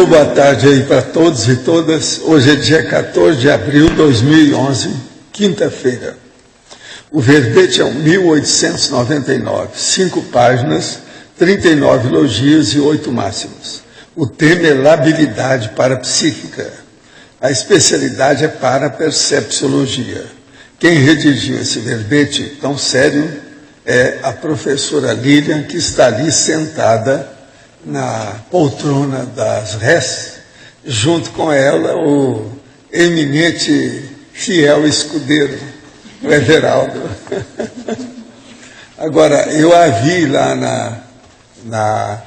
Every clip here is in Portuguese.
Meu boa tarde aí para todos e todas. Hoje é dia 14 de abril de 2011, quinta-feira. O verbete é um 1899, 5 páginas, 39 elogios e 8 máximas. O tema é labilidade parapsíquica. A especialidade é parapercepciologia. Quem redigiu esse verbete tão sério é a professora Lilian, que está ali sentada na poltrona das rés, junto com ela o eminente fiel escudeiro, o Everaldo. Agora, eu a vi lá na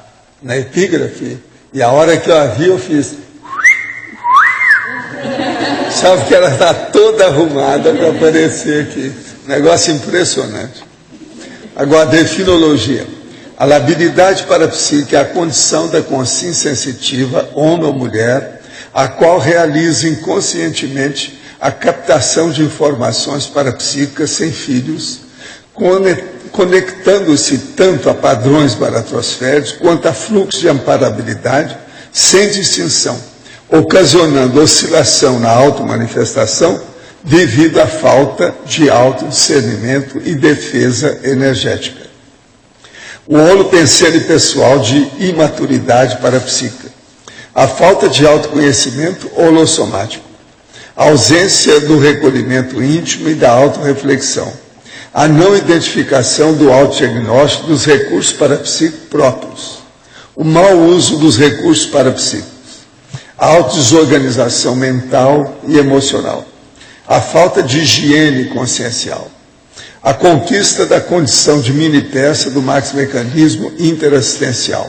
epígrafe, e a hora que eu a vi, eu fiz... Sabe que ela está toda arrumada para aparecer aqui. Negócio impressionante. Agora, definologia. A labilidade parapsíquica é a condição da consciência sensitiva, homem ou mulher, a qual realiza inconscientemente a captação de informações parapsíquicas sem filhos, conectando-se tanto a padrões baratrosféricos quanto a fluxos de amparabilidade, sem distinção, ocasionando oscilação na automanifestação devido à falta de autodiscernimento e defesa energética. O holopensione pessoal de imaturidade parapsíquica. A falta de autoconhecimento holossomático. A ausência do recolhimento íntimo e da autorreflexão. A não identificação do autodiagnóstico dos recursos parapsíquicos próprios. O mau uso dos recursos parapsíquicos. A autodesorganização mental e emocional. A falta de higiene consciencial. A conquista da condição de mini-peça do maxi-mecanismo interassistencial.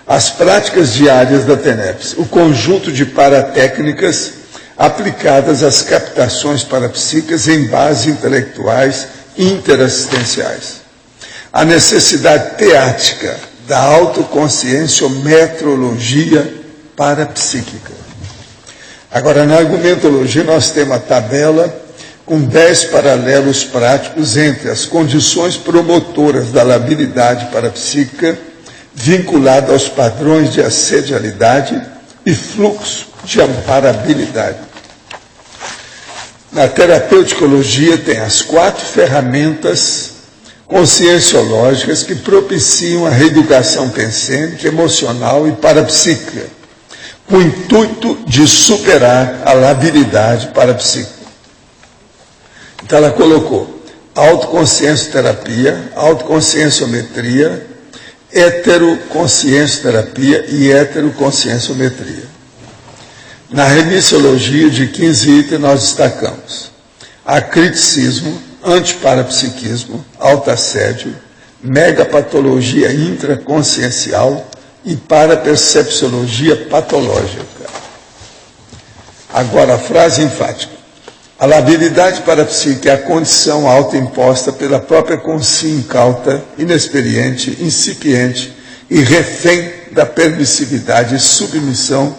As práticas diárias da TENEPS, o conjunto de paratécnicas aplicadas às captações parapsíquicas em bases intelectuais interassistenciais. A necessidade teática da autoconscienciometrologia parapsíquica. Agora, na argumentologia, nós temos a tabela com 10 paralelos práticos entre as condições promotoras da labilidade parapsíquica vinculada aos padrões de assedialidade e fluxo de amparabilidade. Na terapeuticologia tem as 4 ferramentas conscienciológicas que propiciam a reeducação pensênica, emocional e parapsíquica, com o intuito de superar a labilidade parapsíquica. Então ela colocou autoconsciencioterapia, autoconscienciometria, heteroconsciencioterapia e heteroconscienciometria. Na remissiologia de 15 itens nós destacamos acriticismo, antiparapsiquismo, autoassédio, megapatologia intraconsciencial e parapercepciologia patológica. Agora a frase enfática. A labilidade parapsíquica é a condição autoimposta pela própria consciência incauta, inexperiente, incipiente e refém da permissividade e submissão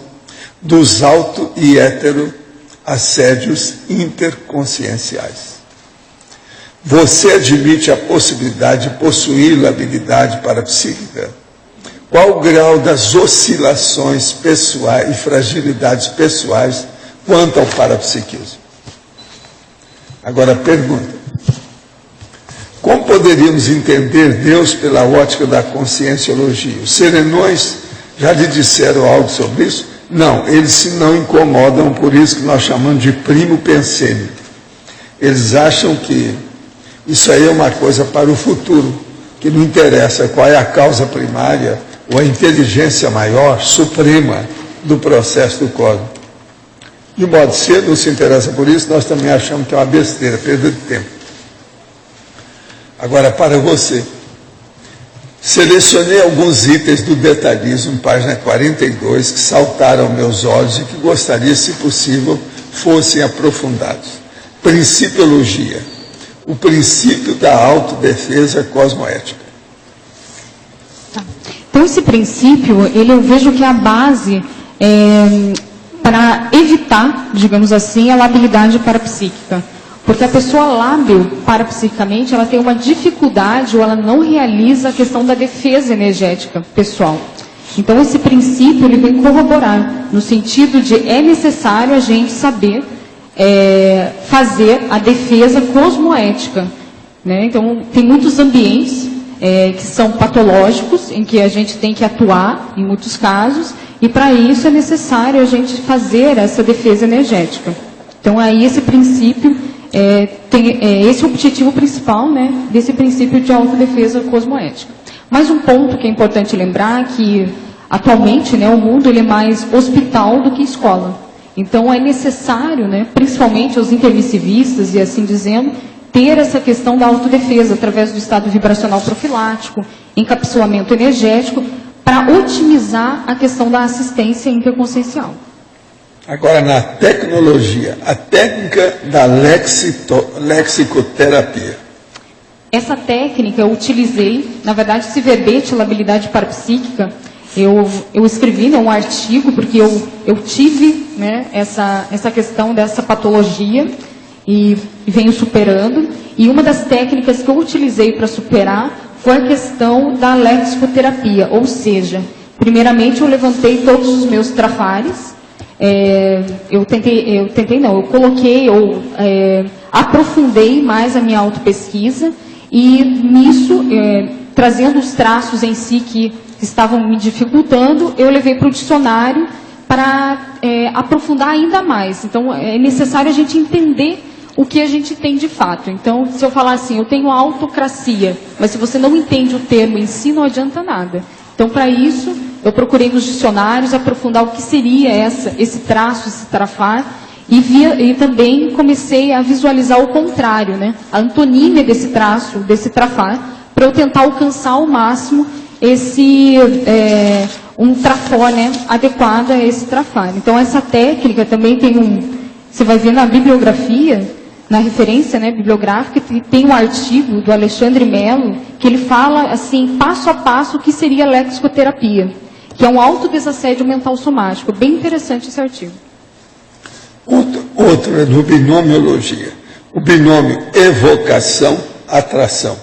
dos auto- e hetero-assédios interconscienciais. Você admite a possibilidade de possuir labilidade parapsíquica? Qual o grau das oscilações pessoais e fragilidades pessoais quanto ao parapsiquismo? Agora, pergunta. Como poderíamos entender Deus pela ótica da conscienciologia? Os serenões já lhe disseram algo sobre isso? Não, eles se não incomodam, por isso que nós chamamos de primo pensênico. Eles acham que isso aí é uma coisa para o futuro, que não interessa qual é a causa primária ou a inteligência maior, suprema do processo do cosmos. De modo cedo, não se interessa por isso, nós também achamos que é uma besteira, perda de tempo. Agora, para você, selecionei alguns itens do detalhismo, página 42, que saltaram aos meus olhos e que gostaria, se possível, fossem aprofundados. Principiologia, o princípio da autodefesa cosmoética. Então, esse princípio, eu vejo que é a base para evitar, digamos assim, a labilidade parapsíquica. Porque a pessoa lábil parapsiquicamente, ela tem uma dificuldade ou ela não realiza a questão da defesa energética pessoal. Então, esse princípio ele vem corroborar, no sentido de é necessário a gente saber fazer a defesa cosmoética. Né? Então, tem muitos ambientes que são patológicos, em que a gente tem que atuar, em muitos casos, e para isso é necessário a gente fazer essa defesa energética. Então, aí esse princípio, esse é o objetivo principal, né, desse princípio de autodefesa cosmoética. Mais um ponto que é importante lembrar, que atualmente, né, o mundo ele é mais hospital do que escola. Então, é necessário, né, principalmente os intermissivistas, e assim dizendo, ter essa questão da autodefesa, através do estado vibracional profilático, encapsulamento energético, para otimizar a questão da assistência interconsciencial. Agora, na tecnologia, a técnica da lexicoterapia. Essa técnica eu utilizei, na verdade, esse verbete, labilidade parapsíquica, eu escrevi, né, um artigo, porque eu tive, né, essa questão dessa patologia e venho superando. E uma das técnicas que eu utilizei para superar foi a questão da lexicoterapia, ou seja, primeiramente eu levantei todos os meus trafares, eu aprofundei mais a minha autopesquisa e nisso, trazendo os traços em si que estavam me dificultando, eu levei para o dicionário para aprofundar ainda mais. Então, é necessário a gente entender o que a gente tem de fato. Então, se eu falar assim, eu tenho autocracia, mas se você não entende o termo em si, não adianta nada. Então, para isso, eu procurei nos dicionários aprofundar o que seria esse traço, esse trafar, e também comecei a visualizar o contrário, né? A antonímia desse traço, desse trafar, para eu tentar alcançar ao máximo um trafó, né, adequado a esse trafar. Então, essa técnica também tem você vai ver na bibliografia, na referência, né, bibliográfica, tem um artigo do Alexandre Mello, que ele fala, assim, passo a passo, o que seria a lexicoterapia, que é um autodesassédio mental somático. Bem interessante esse artigo. Outro é no binomiologia. O binômio evocação-atração.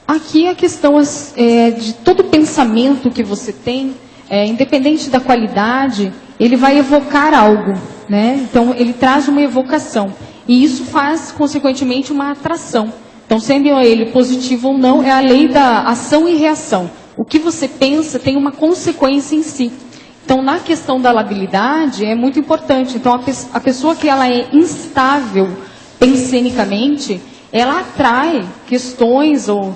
Aqui a questão de todo pensamento que você tem, independente da qualidade, ele vai evocar algo, né? Então, ele traz uma evocação. E isso faz, consequentemente, uma atração. Então, sendo ele positivo ou não, é a lei da ação e reação. O que você pensa tem uma consequência em si. Então, na questão da labilidade, é muito importante. Então, a pessoa que ela é instável pensenicamente, ela atrai questões ou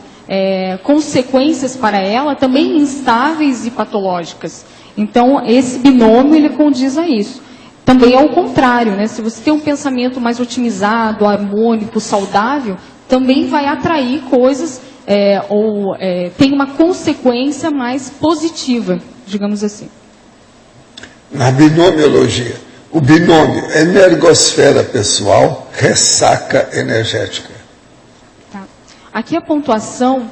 consequências para ela também instáveis e patológicas. Então, esse binômio, ele condiz a isso. Também é o contrário, né? Se você tem um pensamento mais otimizado, harmônico, saudável, também vai atrair coisas tem uma consequência mais positiva, digamos assim. Na binomiologia, o binômio energosfera pessoal, ressaca energética. Tá. Aqui a pontuação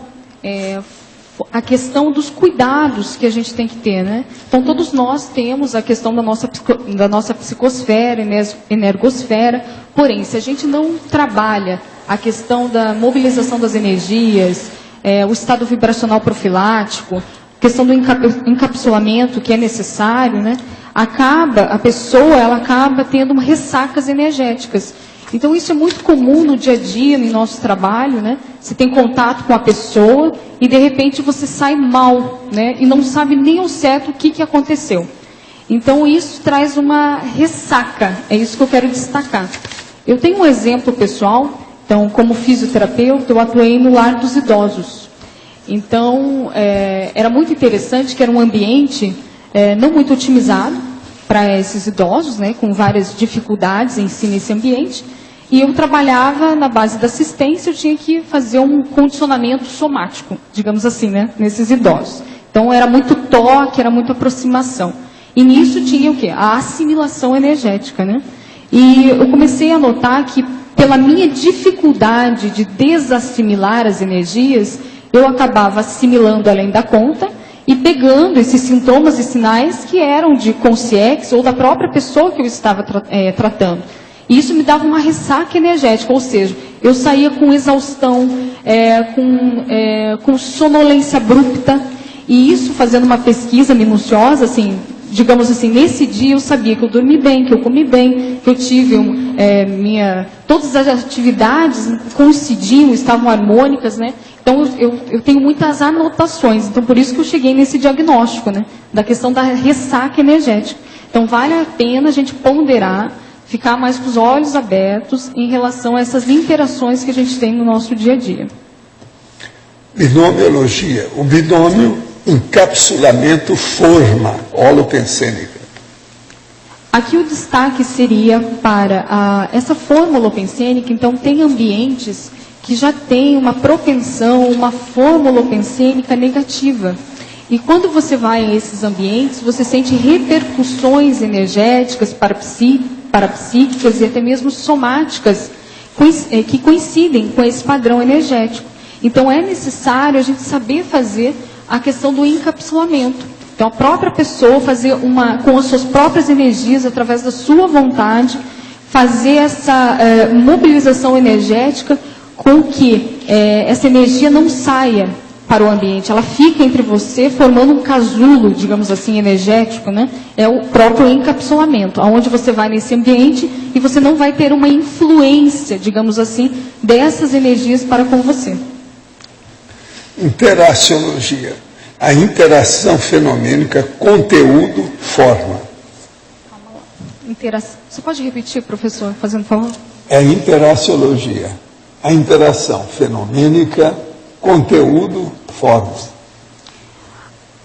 a questão dos cuidados que a gente tem que ter, né? Então, todos nós temos a questão da nossa psicosfera, energosfera, porém, se a gente não trabalha a questão da mobilização das energias, o estado vibracional profilático, a questão do encapsulamento que é necessário, né? A pessoa ela acaba tendo ressacas energéticas. Então, isso é muito comum no dia a dia, no nosso trabalho, né? Você tem contato com a pessoa e, de repente, você sai mal, né? E não sabe nem ao certo o que aconteceu. Então, isso traz uma ressaca. É isso que eu quero destacar. Eu tenho um exemplo pessoal. Então, como fisioterapeuta, eu atuei no lar dos idosos. Então, era muito interessante que era um ambiente não muito otimizado para esses idosos, né, com várias dificuldades em si nesse ambiente. E eu trabalhava na base da assistência, eu tinha que fazer um condicionamento somático, digamos assim, né, nesses idosos. Então, era muito toque, era muita aproximação. E nisso tinha o quê? A assimilação energética, né? E eu comecei a notar que, pela minha dificuldade de desassimilar as energias, eu acabava assimilando além da conta e pegando esses sintomas e sinais que eram de consciência ou da própria pessoa que eu estava tratando. E isso me dava uma ressaca energética, ou seja, eu saía com exaustão, com sonolência abrupta, e isso fazendo uma pesquisa minuciosa, assim, digamos assim, nesse dia eu sabia que eu dormi bem, que eu comi bem, que eu tive todas as atividades coincidiam, estavam harmônicas, né? Então eu tenho muitas anotações, então por isso que eu cheguei nesse diagnóstico, né? Da questão da ressaca energética. Então vale a pena a gente ponderar, ficar mais com os olhos abertos em relação a essas interações que a gente tem no nosso dia a dia. Binomiologia, o binômio encapsulamento forma holopensênica. Aqui o destaque seria para essa forma holopensênica. Então tem ambientes que já têm uma propensão, uma forma holopensênica negativa. E quando você vai a esses ambientes, você sente repercussões energéticas parapsíquicas e até mesmo somáticas que coincidem com esse padrão energético. Então é necessário a gente saber fazer a questão do encapsulamento. Então a própria pessoa fazer com as suas próprias energias, através da sua vontade, fazer essa mobilização energética com que essa energia não saia para o ambiente, ela fica entre você, formando um casulo, digamos assim, energético, né? É o próprio encapsulamento, onde você vai nesse ambiente e você não vai ter uma influência, digamos assim, dessas energias para com você. Interaciologia, a interação fenomênica, conteúdo, forma. Você pode repetir, professor, fazendo favor? É interaciologia, a interação fenomênica, conteúdo, forma.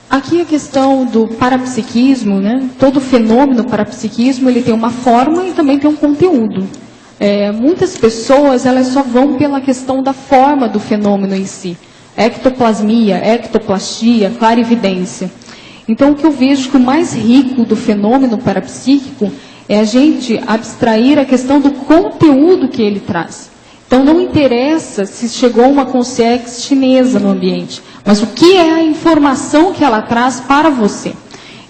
Aqui a questão do parapsiquismo, né? Todo fenômeno parapsiquismo, ele tem uma forma e também tem um conteúdo. Muitas pessoas, elas só vão pela questão da forma do fenômeno em si. Ectoplasmia, ectoplastia, clarividência. Então, o que eu vejo que o mais rico do fenômeno parapsíquico é a gente abstrair a questão do conteúdo que ele traz. Então, não interessa se chegou uma concierge chinesa no ambiente, mas o que é a informação que ela traz para você.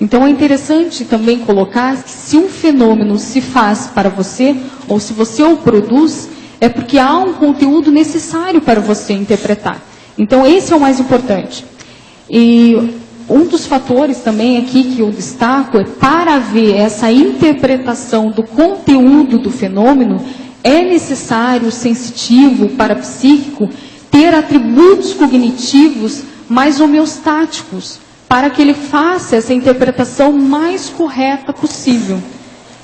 Então, é interessante também colocar que se um fenômeno se faz para você, ou se você o produz, é porque há um conteúdo necessário para você interpretar. Então, esse é o mais importante. E um dos fatores também aqui que eu destaco é, para haver essa interpretação do conteúdo do fenômeno, é necessário o sensitivo, o parapsíquico, ter atributos cognitivos mais homeostáticos, para que ele faça essa interpretação mais correta possível.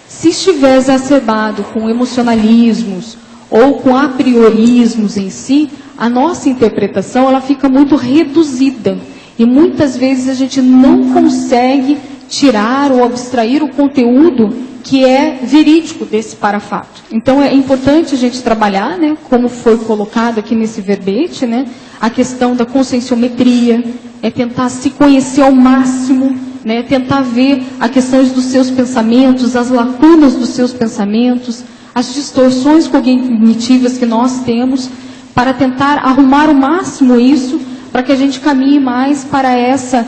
Se estiver exacerbado com emocionalismos ou com apriorismos em si, a nossa interpretação ela fica muito reduzida. E muitas vezes a gente não consegue tirar ou abstrair o conteúdo que é verídico desse parafato. Então é importante a gente trabalhar, né, como foi colocado aqui nesse verbete, né, a questão da conscienciometria, é tentar se conhecer ao máximo, né, tentar ver as questões dos seus pensamentos, as lacunas dos seus pensamentos, as distorções cognitivas que nós temos, para tentar arrumar o máximo isso, para que a gente caminhe mais para essa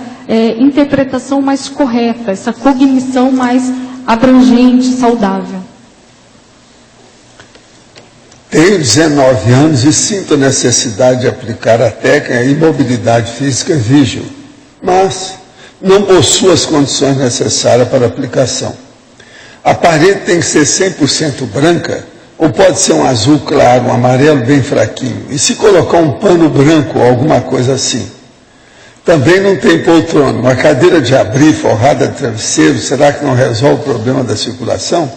interpretação mais correta, essa cognição mais abrangente, saudável. Tenho 19 anos e sinto a necessidade de aplicar a técnica imobilidade física vígil, mas não possuo as condições necessárias para a aplicação. A parede tem que ser 100% branca, ou pode ser um azul claro, um amarelo bem fraquinho. E se colocar um pano branco ou alguma coisa assim? Também não tem poltrona. Uma cadeira de abrir forrada de travesseiro, será que não resolve o problema da circulação?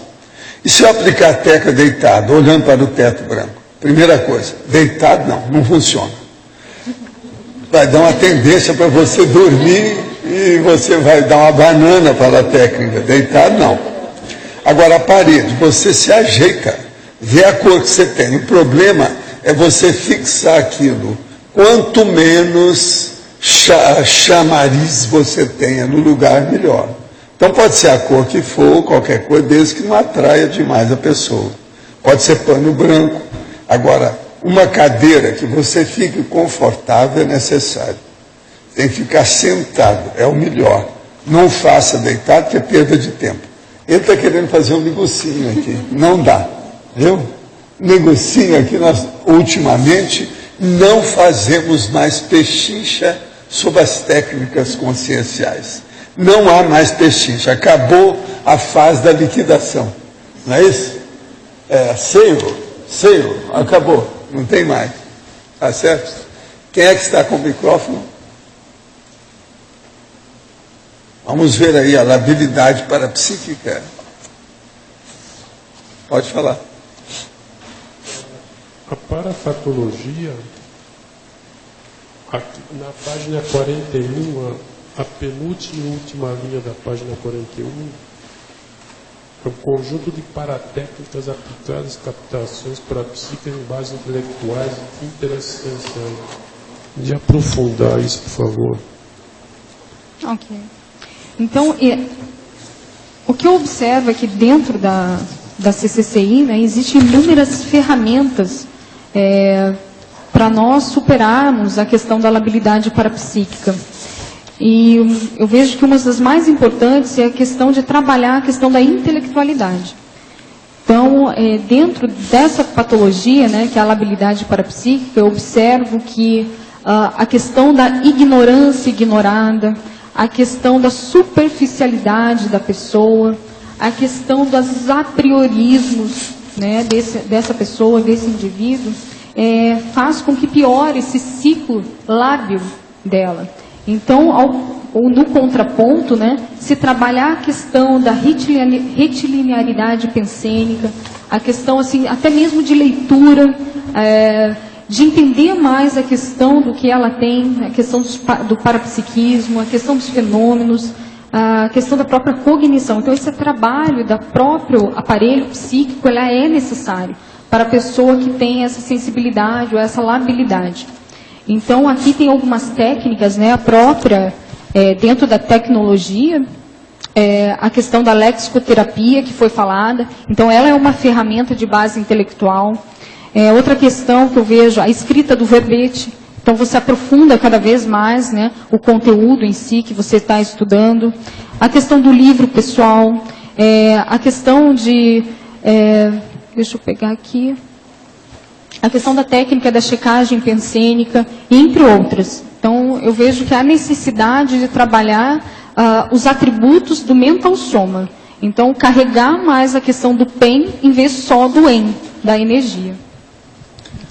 E se eu aplicar a técnica deitado, olhando para o teto branco? Primeira coisa, deitado não funciona. Vai dar uma tendência para você dormir e você vai dar uma banana para a técnica. Deitado não. Agora a parede, você se ajeita, vê a cor que você tem. O problema é você fixar aquilo. Quanto menos chamariz você tenha no lugar, melhor. Então pode ser a cor que for, qualquer coisa, desde que não atraia demais a pessoa. Pode ser pano branco. Agora, uma cadeira que você fique confortável é necessário. Tem que ficar sentado, é o melhor. Não faça deitado, que é perda de tempo. Ele está querendo fazer um negocinho aqui. Não dá, viu? negocinho aqui, nós ultimamente não fazemos mais pechincha sobre as técnicas conscienciais. Não há mais pechincha, acabou a fase da liquidação. Não é isso? Sale, acabou, não tem mais. Tá certo? Quem é que está com o micrófono? Vamos ver aí a labilidade parapsíquica. Pode falar. A parapatologia, aqui, na página 41, a penúltima e última linha da página 41, é um conjunto de paratécnicas aplicadas a captações parapsíquicas em bases intelectuais e interassistenciais. De aprofundar isso, por favor. Ok. Então, o que eu observo é que dentro da CCCI, né, existem inúmeras ferramentas para nós superarmos a questão da labilidade parapsíquica. E eu vejo que uma das mais importantes é a questão de trabalhar a questão da intelectualidade. Então, dentro dessa patologia, né, que é a labilidade parapsíquica, eu observo que a questão da ignorância ignorada, a questão da superficialidade da pessoa, a questão dos apriorismos, né, dessa pessoa, desse indivíduo, faz com que piore esse ciclo lábil dela. Então, no contraponto, né, se trabalhar a questão da retilinearidade pensênica, a questão assim, até mesmo de leitura, de entender mais a questão do que ela tem, a questão do parapsiquismo, a questão dos fenômenos, a questão da própria cognição. Então, esse trabalho do próprio aparelho psíquico, ela é necessário para a pessoa que tem essa sensibilidade ou essa labilidade. Então, aqui tem algumas técnicas, né, a própria, dentro da tecnologia, a questão da lexicoterapia, que foi falada. Então, ela é uma ferramenta de base intelectual. Outra questão que eu vejo, a escrita do verbete. Então, você aprofunda cada vez mais, né, o conteúdo em si que você está estudando. A questão do livro pessoal. A questão de... deixa eu pegar aqui... A questão da técnica da checagem pensênica, entre outras. Então, eu vejo que há necessidade de trabalhar os atributos do mental soma. Então, carregar mais a questão do PEN em vez só do EN, da energia.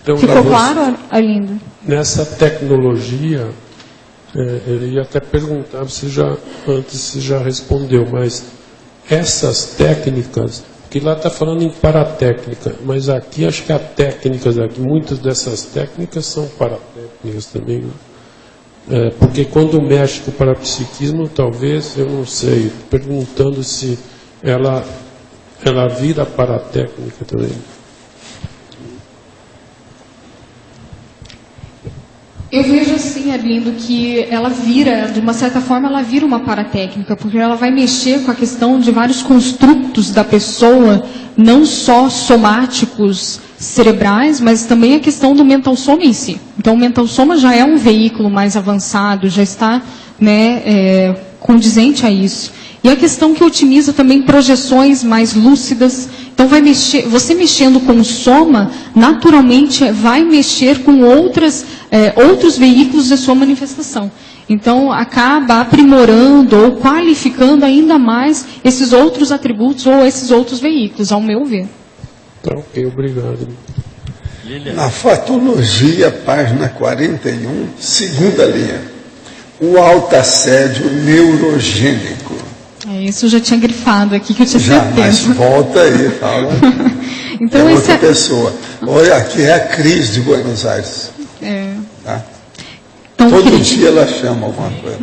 Então, ficou claro, Arlindo? Nessa tecnologia, eu ia até perguntar, você já respondeu, mas essas técnicas... que lá está falando em paratécnica, mas aqui acho que há técnicas aqui, muitas dessas técnicas são paratécnicas também, né? Porque quando mexe com o parapsiquismo, talvez, eu não sei, perguntando se ela vira paratécnica também. Eu vejo assim, Arlindo, que ela vira, de uma certa forma, ela vira uma paratécnica, porque ela vai mexer com a questão de vários construtos da pessoa, não só somáticos, cerebrais, mas também a questão do mental soma em si. Então, o mental soma já é um veículo mais avançado, já está, né, condizente a isso. E a questão que otimiza também projeções mais lúcidas. Então, você mexendo com o soma, naturalmente vai mexer com outros veículos da sua manifestação. Então, acaba aprimorando ou qualificando ainda mais esses outros atributos ou esses outros veículos, ao meu ver. Tá, ok, obrigado. Na fatologia, página 41, segunda linha. O autoassédio neurogênico. Isso eu já tinha grifado aqui, que eu tinha certeza. Mas volta aí, fala. Então, é outra pessoa. Olha, aqui é a Cris de Buenos Aires. Tá? Então, todo dia ela chama alguma coisa.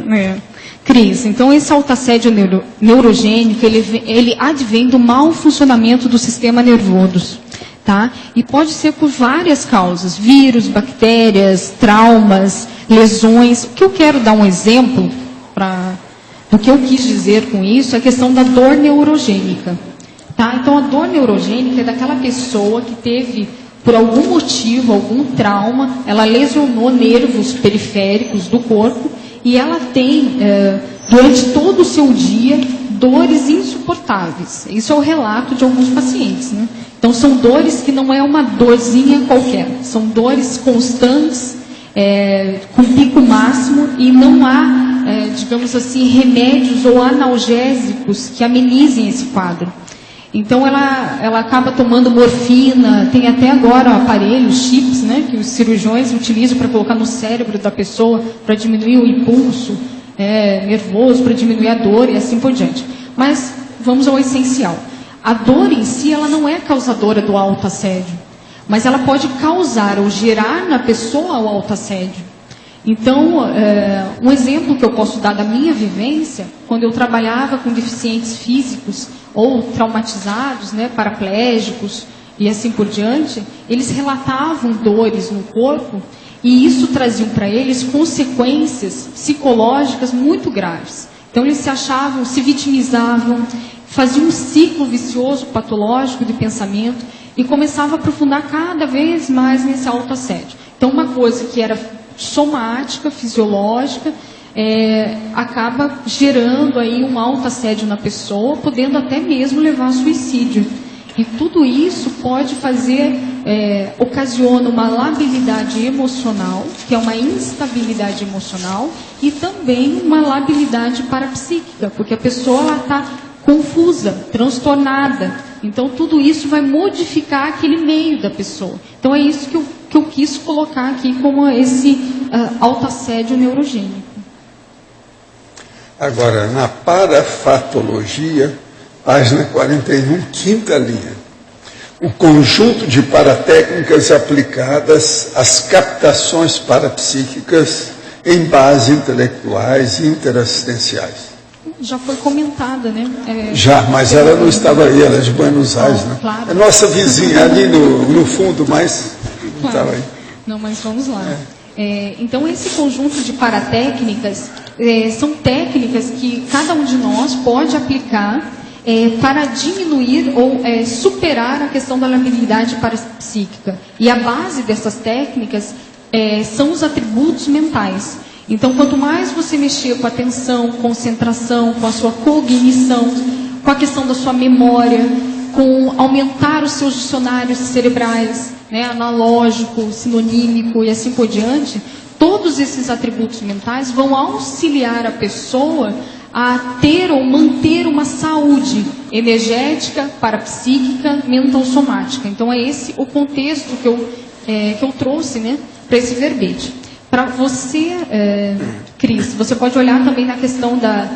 Cris, então esse autoassédio neurogênico, ele advém do mau funcionamento do sistema nervoso. Tá? E pode ser por várias causas, vírus, bactérias, traumas, lesões. O que eu quero dar um exemplo do que eu quis dizer com isso é a questão da dor neurogênica. Tá? Então, a dor neurogênica é daquela pessoa que teve, por algum motivo, algum trauma, ela lesionou nervos periféricos do corpo e ela tem, durante todo o seu dia, dores insuportáveis. Isso é o relato de alguns pacientes, né? Então, são dores que não é uma dorzinha qualquer, são dores constantes, com pico máximo, e não há, digamos assim, remédios ou analgésicos que amenizem esse quadro. Então, ela acaba tomando morfina, tem até agora aparelhos, chips, né, que os cirurgiões utilizam para colocar no cérebro da pessoa, para diminuir o impulso nervoso, para diminuir a dor e assim por diante. Mas, vamos ao essencial. A dor em si, ela não é causadora do autoassédio, mas ela pode causar ou gerar na pessoa o autoassédio. Então, um exemplo que eu posso dar da minha vivência, quando eu trabalhava com deficientes físicos ou traumatizados, né, paraplégicos e assim por diante, eles relatavam dores no corpo e isso trazia para eles consequências psicológicas muito graves. Então, eles se achavam, se vitimizavam, faziam um ciclo vicioso, patológico de pensamento e começava a aprofundar cada vez mais nesse autoassédio. Então, uma coisa que era somática, fisiológica, acaba gerando aí um autoassédio na pessoa, podendo até mesmo levar a suicídio. E tudo isso pode fazer, ocasiona uma labilidade emocional, que é uma instabilidade emocional, e também uma labilidade parapsíquica, porque a pessoa está confusa, transtornada. Então, tudo isso vai modificar aquele meio da pessoa. Então, é isso que eu quis colocar aqui como esse autoassédio neurogênico. Agora, na parafatologia, página 41, quinta linha. O conjunto de paratécnicas aplicadas às captações parapsíquicas em bases intelectuais e interassistenciais. Já foi comentada, né? Já, mas ela não estava aí, ela é de Buenos Aires, né? Claro. É nossa vizinha, ali no fundo, mas não estava aí. Não, mas vamos lá. Então, esse conjunto de paratécnicas são técnicas que cada um de nós pode aplicar para diminuir ou superar a questão da labilidade parapsíquica. E a base dessas técnicas são os atributos mentais. Então, quanto mais você mexer com a atenção, concentração, com a sua cognição, com a questão da sua memória, com aumentar os seus dicionários cerebrais, né, analógico, sinonímico e assim por diante, todos esses atributos mentais vão auxiliar a pessoa a ter ou manter uma saúde energética, parapsíquica, mental-somática. Então, é esse o contexto que eu trouxe, né, para esse verbete. Para você, Cris, você pode olhar também na questão da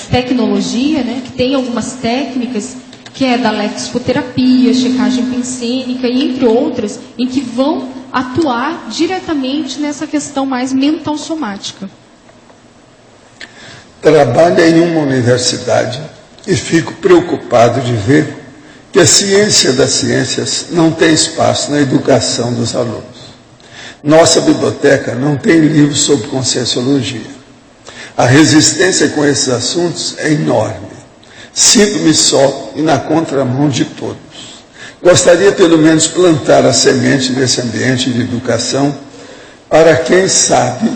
tecnologia, né, que tem algumas técnicas, que é da lexicoterapia, checagem pensênica, e entre outras, em que vão atuar diretamente nessa questão mais mental-somática. Trabalho em uma universidade e fico preocupado de ver que a ciência das ciências não tem espaço na educação dos alunos. Nossa biblioteca não tem livros sobre conscienciologia. A resistência com esses assuntos é enorme. Sinto-me só e na contramão de todos. Gostaria pelo menos plantar a semente desse ambiente de educação para, quem sabe,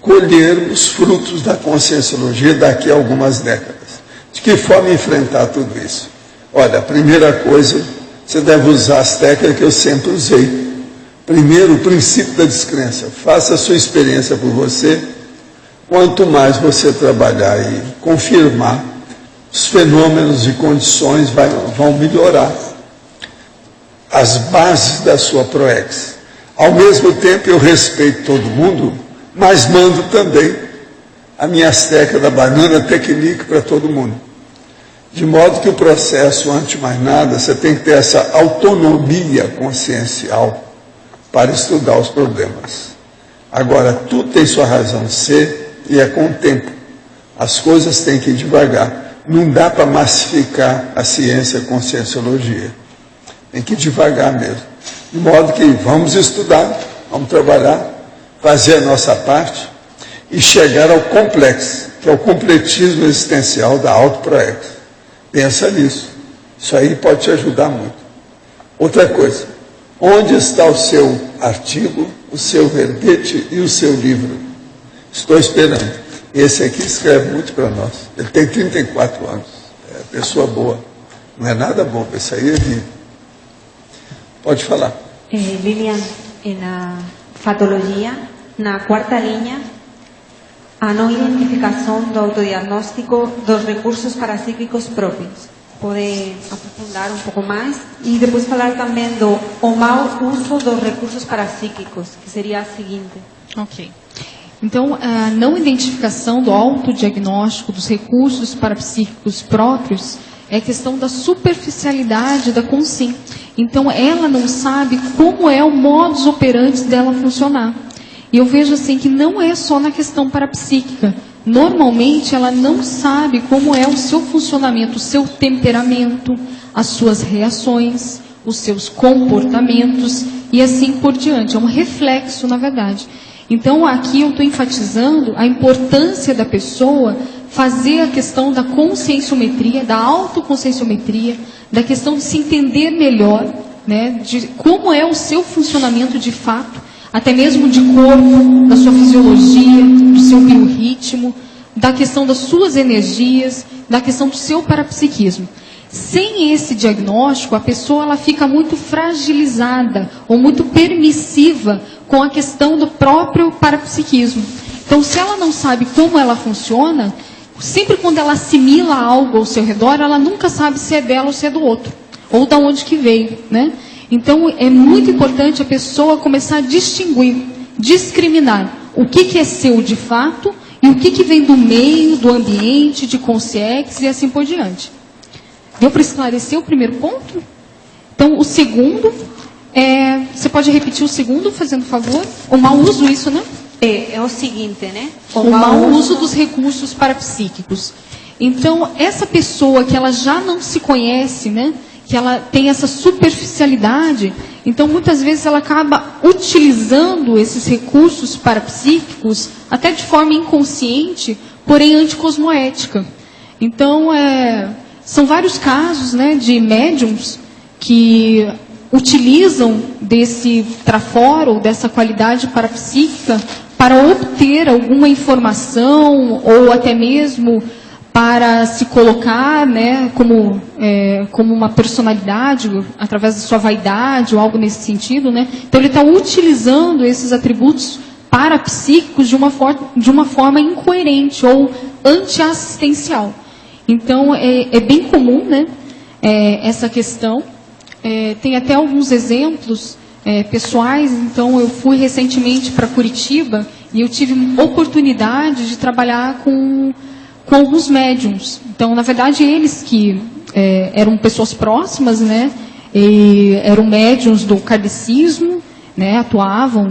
colher os frutos da conscienciologia daqui a algumas décadas. De que forma enfrentar tudo isso? Olha, a primeira coisa, você deve usar as técnicas que eu sempre usei. Primeiro, o princípio da descrença. Faça a sua experiência por você. Quanto mais você trabalhar e confirmar, os fenômenos e condições vão melhorar as bases da sua proex. Ao mesmo tempo, eu respeito todo mundo, mas mando também a minha asteca da banana técnica para todo mundo. De modo que o processo, antes de mais nada, você tem que ter essa autonomia consciencial para estudar os problemas. Agora, tudo tem sua razão de ser e é com o tempo. As coisas têm que ir devagar. Não dá para massificar a ciência, a conscienciologia. Tem que ir devagar mesmo. De modo que vamos estudar, vamos trabalhar, fazer a nossa parte e chegar ao complexo, que é o completismo existencial da autoproex. Pensa nisso. Isso aí pode te ajudar muito. Outra coisa, onde está o seu artigo, o seu verbete e o seu livro? Estou esperando. Esse aqui escreve muito para nós. Ele tem 34 anos. É pessoa boa. Não é nada bobo, esse aí é vivo. Pode falar. Lilian, na patologia, na quarta linha, a não identificação do autodiagnóstico dos recursos parapsíquicos próprios. Pode aprofundar um pouco mais? E depois falar também do mau uso dos recursos parapsíquicos, que seria a seguinte. Ok. Então, a não identificação do autodiagnóstico dos recursos parapsíquicos próprios é questão da superficialidade da consciência. Então, ela não sabe como é o modus operandi dela funcionar. E eu vejo assim que não é só na questão parapsíquica. Normalmente, ela não sabe como é o seu funcionamento, o seu temperamento, as suas reações, os seus comportamentos e assim por diante. É um reflexo, na verdade. Então, aqui eu estou enfatizando a importância da pessoa fazer a questão da conscienciometria, da autoconscienciometria, da questão de se entender melhor, né, de como é o seu funcionamento de fato, até mesmo de corpo, da sua fisiologia, do seu biorritmo, da questão das suas energias, da questão do seu parapsiquismo. Sem esse diagnóstico, a pessoa ela fica muito fragilizada ou muito permissiva com a questão do próprio parapsiquismo. Então, se ela não sabe como ela funciona, sempre quando ela assimila algo ao seu redor, ela nunca sabe se é dela ou se é do outro, ou da onde que veio, né? Então, é muito importante a pessoa começar a distinguir, discriminar o que é seu de fato e o que vem do meio, do ambiente, de consciência e assim por diante. Deu para esclarecer o primeiro ponto? Então, o segundo, você pode repetir o segundo, fazendo favor? O mau uso, isso, né? É o seguinte, né? O mau uso dos recursos parapsíquicos. Então, essa pessoa que ela já não se conhece, né? Que ela tem essa superficialidade, então muitas vezes ela acaba utilizando esses recursos parapsíquicos até de forma inconsciente, porém anticosmoética. Então, são vários casos, né, de médiums que utilizam desse trafora ou dessa qualidade parapsíquica para obter alguma informação ou até mesmo para se colocar, né, como uma personalidade, através da sua vaidade ou algo nesse sentido, né? Então ele está utilizando esses atributos parapsíquicos de uma forma incoerente ou antiassistencial. Então é bem comum, né, essa questão. Tem até alguns exemplos pessoais. Então eu fui recentemente para Curitiba e eu tive oportunidade de trabalhar com alguns médiums. Então, na verdade, eles que eram pessoas próximas, né, e eram médiums do kardecismo, né, atuavam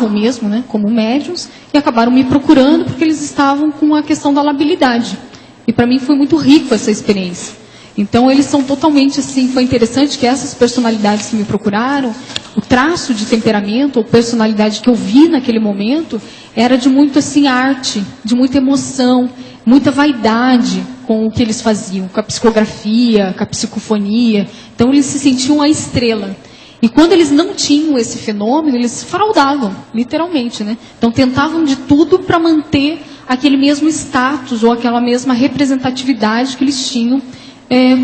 mesmo, né, como médiums, e acabaram me procurando porque eles estavam com a questão da labilidade. E para mim foi muito rico essa experiência. Então, eles são totalmente assim, foi interessante que essas personalidades que me procuraram, o traço de temperamento ou personalidade que eu vi naquele momento, era de muito assim, arte, de muita emoção, muita vaidade com o que eles faziam, com a psicografia, com a psicofonia. Então, eles se sentiam a estrela. E quando eles não tinham esse fenômeno, eles fraudavam, literalmente, né? Então, tentavam de tudo para manter aquele mesmo status ou aquela mesma representatividade que eles tinham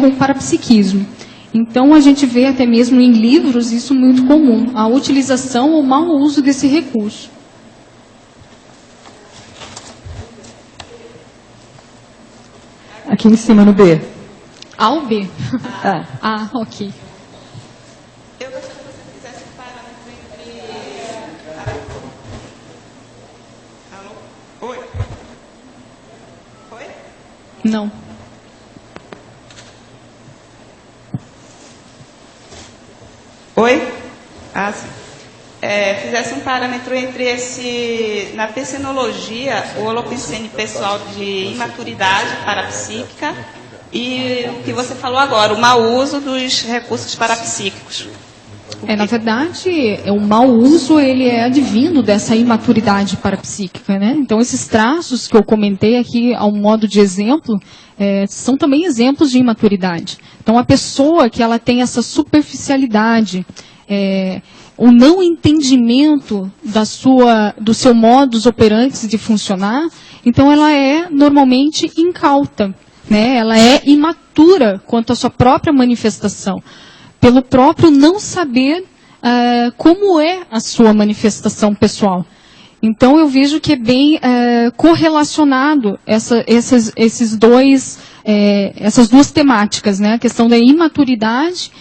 com o parapsiquismo. Então, a gente vê até mesmo em livros isso muito comum, a utilização ou mau uso desse recurso. Aqui em cima, no B. A ou B? Ah, ok. Eu gostaria que você fizesse um parâmetro entre... Alô? Oi? Oi? Não. Oi? Sim. Fizesse um parâmetro entre na psinologia, o holopensene pessoal de imaturidade parapsíquica e o que você falou agora, o mau uso dos recursos parapsíquicos. Na verdade, o mau uso ele é advindo dessa imaturidade parapsíquica, né? Então, esses traços que eu comentei aqui, ao modo de exemplo, são também exemplos de imaturidade. Então, a pessoa que ela tem essa superficialidade, o não entendimento do seu modus operandi de funcionar, então ela é normalmente incauta, né? Ela é imatura quanto à sua própria manifestação. pelo próprio não saber como é a sua manifestação pessoal. Então, eu vejo que é bem correlacionado essas duas temáticas, né? A questão da imaturidade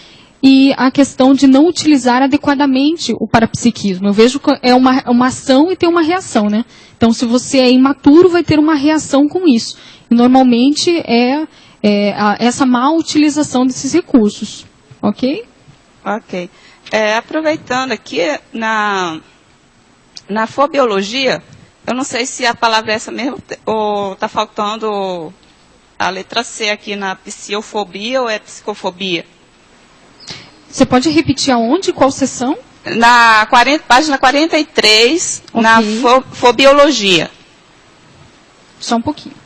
e a questão de não utilizar adequadamente o parapsiquismo. Eu vejo que é uma ação e tem uma reação, né? Então, se você é imaturo, vai ter uma reação com isso. E, normalmente, essa má utilização desses recursos. Ok? Ok. Aproveitando aqui, na fobiologia, eu não sei se a palavra é essa mesmo, ou está faltando a letra C aqui na psiofobia ou é psicofobia? Você pode repetir aonde? Qual sessão? Na página 43, okay. Na fobiologia. Só um pouquinho.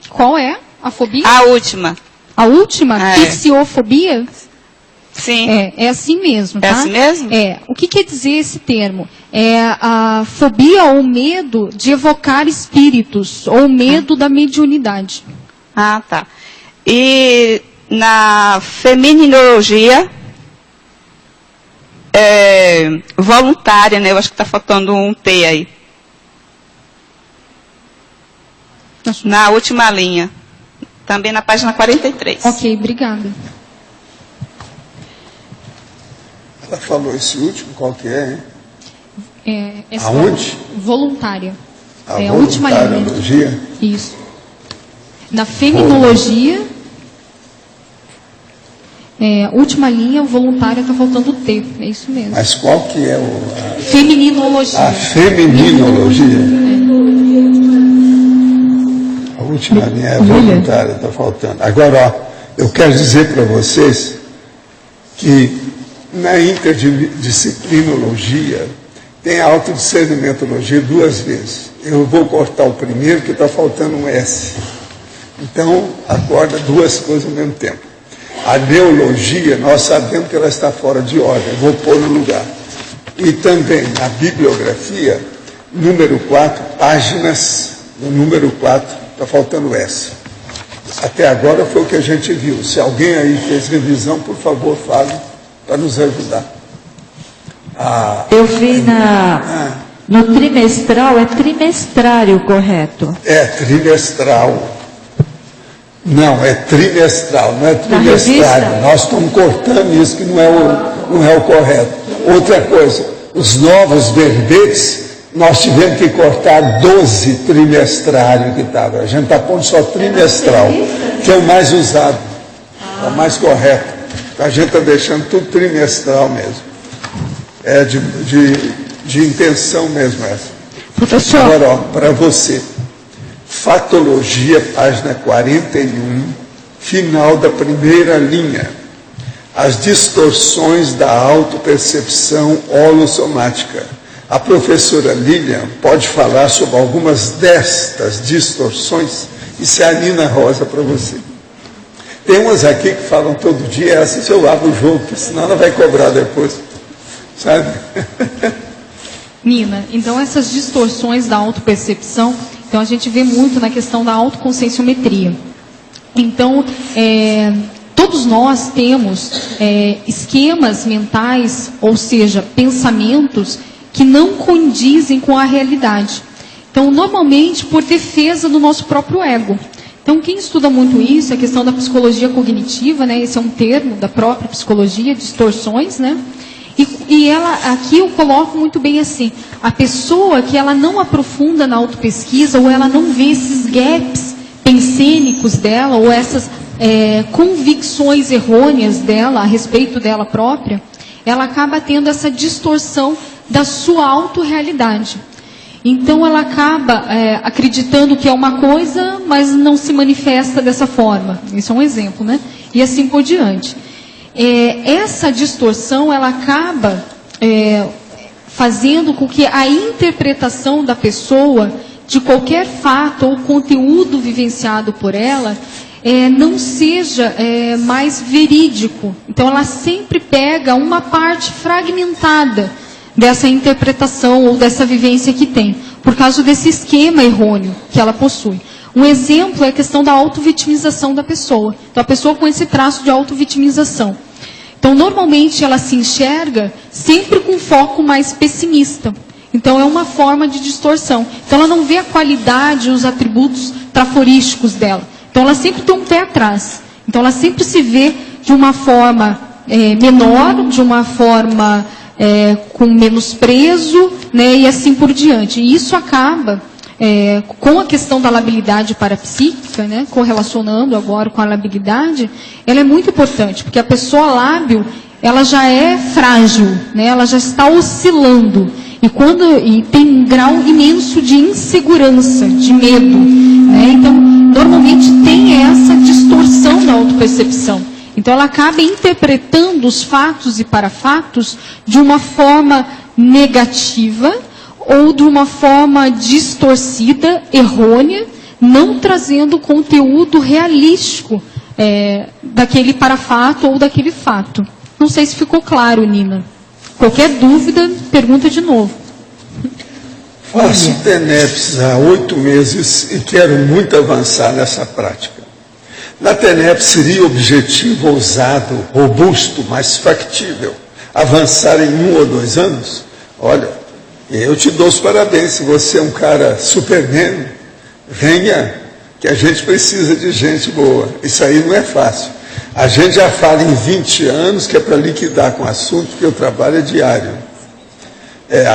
Qual é a fobia? A última. A última? Psiofobia? Sim. É assim mesmo, tá? É assim mesmo? O que quer dizer esse termo? É a fobia ou medo de evocar espíritos, ou medo da mediunidade. Ah, tá. E na feminologia, voluntária, né? Eu acho que está faltando um T aí. Na última linha. Também na página 43. Ok, obrigada. Ela falou esse último, qual que é, hein? Aonde? Voluntária. A última linha. voluntariologia? Isso. Na feminologia, última linha, voluntária, está faltando o T. É isso mesmo. Mas qual que é o... Femininologia. A femininologia. A última linha é voluntária, está faltando. Agora, ó, eu quero dizer para vocês que na interdisciplinologia tem a autodiscernimentologia 2 vezes. Eu vou cortar o primeiro, que está faltando um S. Então, acorda 2 coisas ao mesmo tempo. A neologia, nós sabemos que ela está fora de ordem, eu vou pôr no lugar. E também na bibliografia, número 4, páginas, no número 4, está faltando S. Até agora foi o que a gente viu. Se alguém aí fez revisão, por favor, fale para nos ajudar. Eu vi no trimestral, é trimestrário, correto? É trimestral. Não, é trimestral, não é trimestrário. Nós estamos cortando isso, que não é o correto. Outra coisa, os novos verbetes, nós tivemos que cortar 12 trimestrário que estava. A gente está pondo só trimestral, que é o mais usado, é o mais correto. A gente está deixando tudo trimestral mesmo. É de intenção mesmo essa. Professor. Agora, para você, fatologia, página 41, final da primeira linha. As distorções da autopercepção holossomática. A professora Lilian pode falar sobre algumas destas distorções. Isso é a Nina Rosa para você. Tem umas aqui que falam todo dia, essa se eu abro o jogo, porque senão ela vai cobrar depois. Sabe? Nina, então essas distorções da autopercepção, então a gente vê muito na questão da autoconscienciometria. Então, todos nós temos esquemas mentais, ou seja, pensamentos que não condizem com a realidade. Então, normalmente, por defesa do nosso próprio ego. Então, quem estuda muito isso, a questão da psicologia cognitiva, né? Esse é um termo da própria psicologia, distorções, né? E ela, aqui eu coloco muito bem assim, a pessoa que ela não aprofunda na autopesquisa, ou ela não vê esses gaps pensênicos dela, ou essas convicções errôneas dela, a respeito dela própria, ela acaba tendo essa distorção da sua autorrealidade. Então ela acaba acreditando que é uma coisa, mas não se manifesta dessa forma. Isso é um exemplo, né? E assim por diante. Essa distorção, ela acaba fazendo com que a interpretação da pessoa de qualquer fato ou conteúdo vivenciado por ela não seja mais verídico. Então ela sempre pega uma parte fragmentada dessa interpretação ou dessa vivência que tem, por causa desse esquema errôneo que ela possui. Um exemplo é a questão da autovitimização da pessoa. Então, a pessoa com esse traço de autovitimização. Então, normalmente, ela se enxerga sempre com foco mais pessimista. Então, é uma forma de distorção. Então, ela não vê a qualidade, os atributos traforísticos dela. Então, ela sempre tem um pé atrás. Então, ela sempre se vê de uma forma menor, de uma forma com menosprezo, né, e assim por diante. E isso acaba, com a questão da labilidade parapsíquica, né, correlacionando agora com a labilidade, ela é muito importante, porque a pessoa lábil, ela já é frágil, né, ela já está oscilando. E tem um grau imenso de insegurança, de medo. Né? Então, normalmente tem essa distorção da autopercepção. Então, ela acaba interpretando os fatos e parafatos de uma forma negativa ou de uma forma distorcida, errônea, não trazendo conteúdo realístico daquele parafato ou daquele fato. Não sei se ficou claro, Nina. Qualquer dúvida, pergunta de novo. Faço TENEPS há 8 meses e quero muito avançar nessa prática. Na TENEPS seria objetivo ousado, robusto, mas factível, avançar em 1 ou 2 anos? Olha, eu te dou os parabéns, se você é um cara Superman, venha, que a gente precisa de gente boa. Isso aí não é fácil. A gente já fala em 20 anos que é para liquidar com o assunto, porque o trabalho é diário.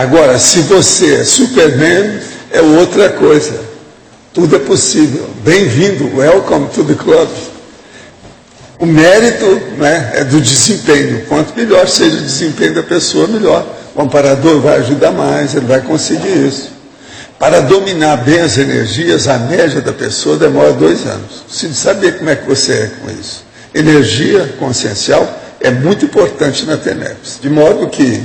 Agora, se você é Superman, é outra coisa. Tudo é possível. Bem-vindo, welcome to the club. O mérito, né, é do desempenho. Quanto melhor seja o desempenho da pessoa, melhor. O amparador vai ajudar mais, ele vai conseguir isso. Para dominar bem as energias, a média da pessoa demora 2 anos. Preciso saber como é que você é com isso. Energia consciencial é muito importante na TENEPS. De modo que,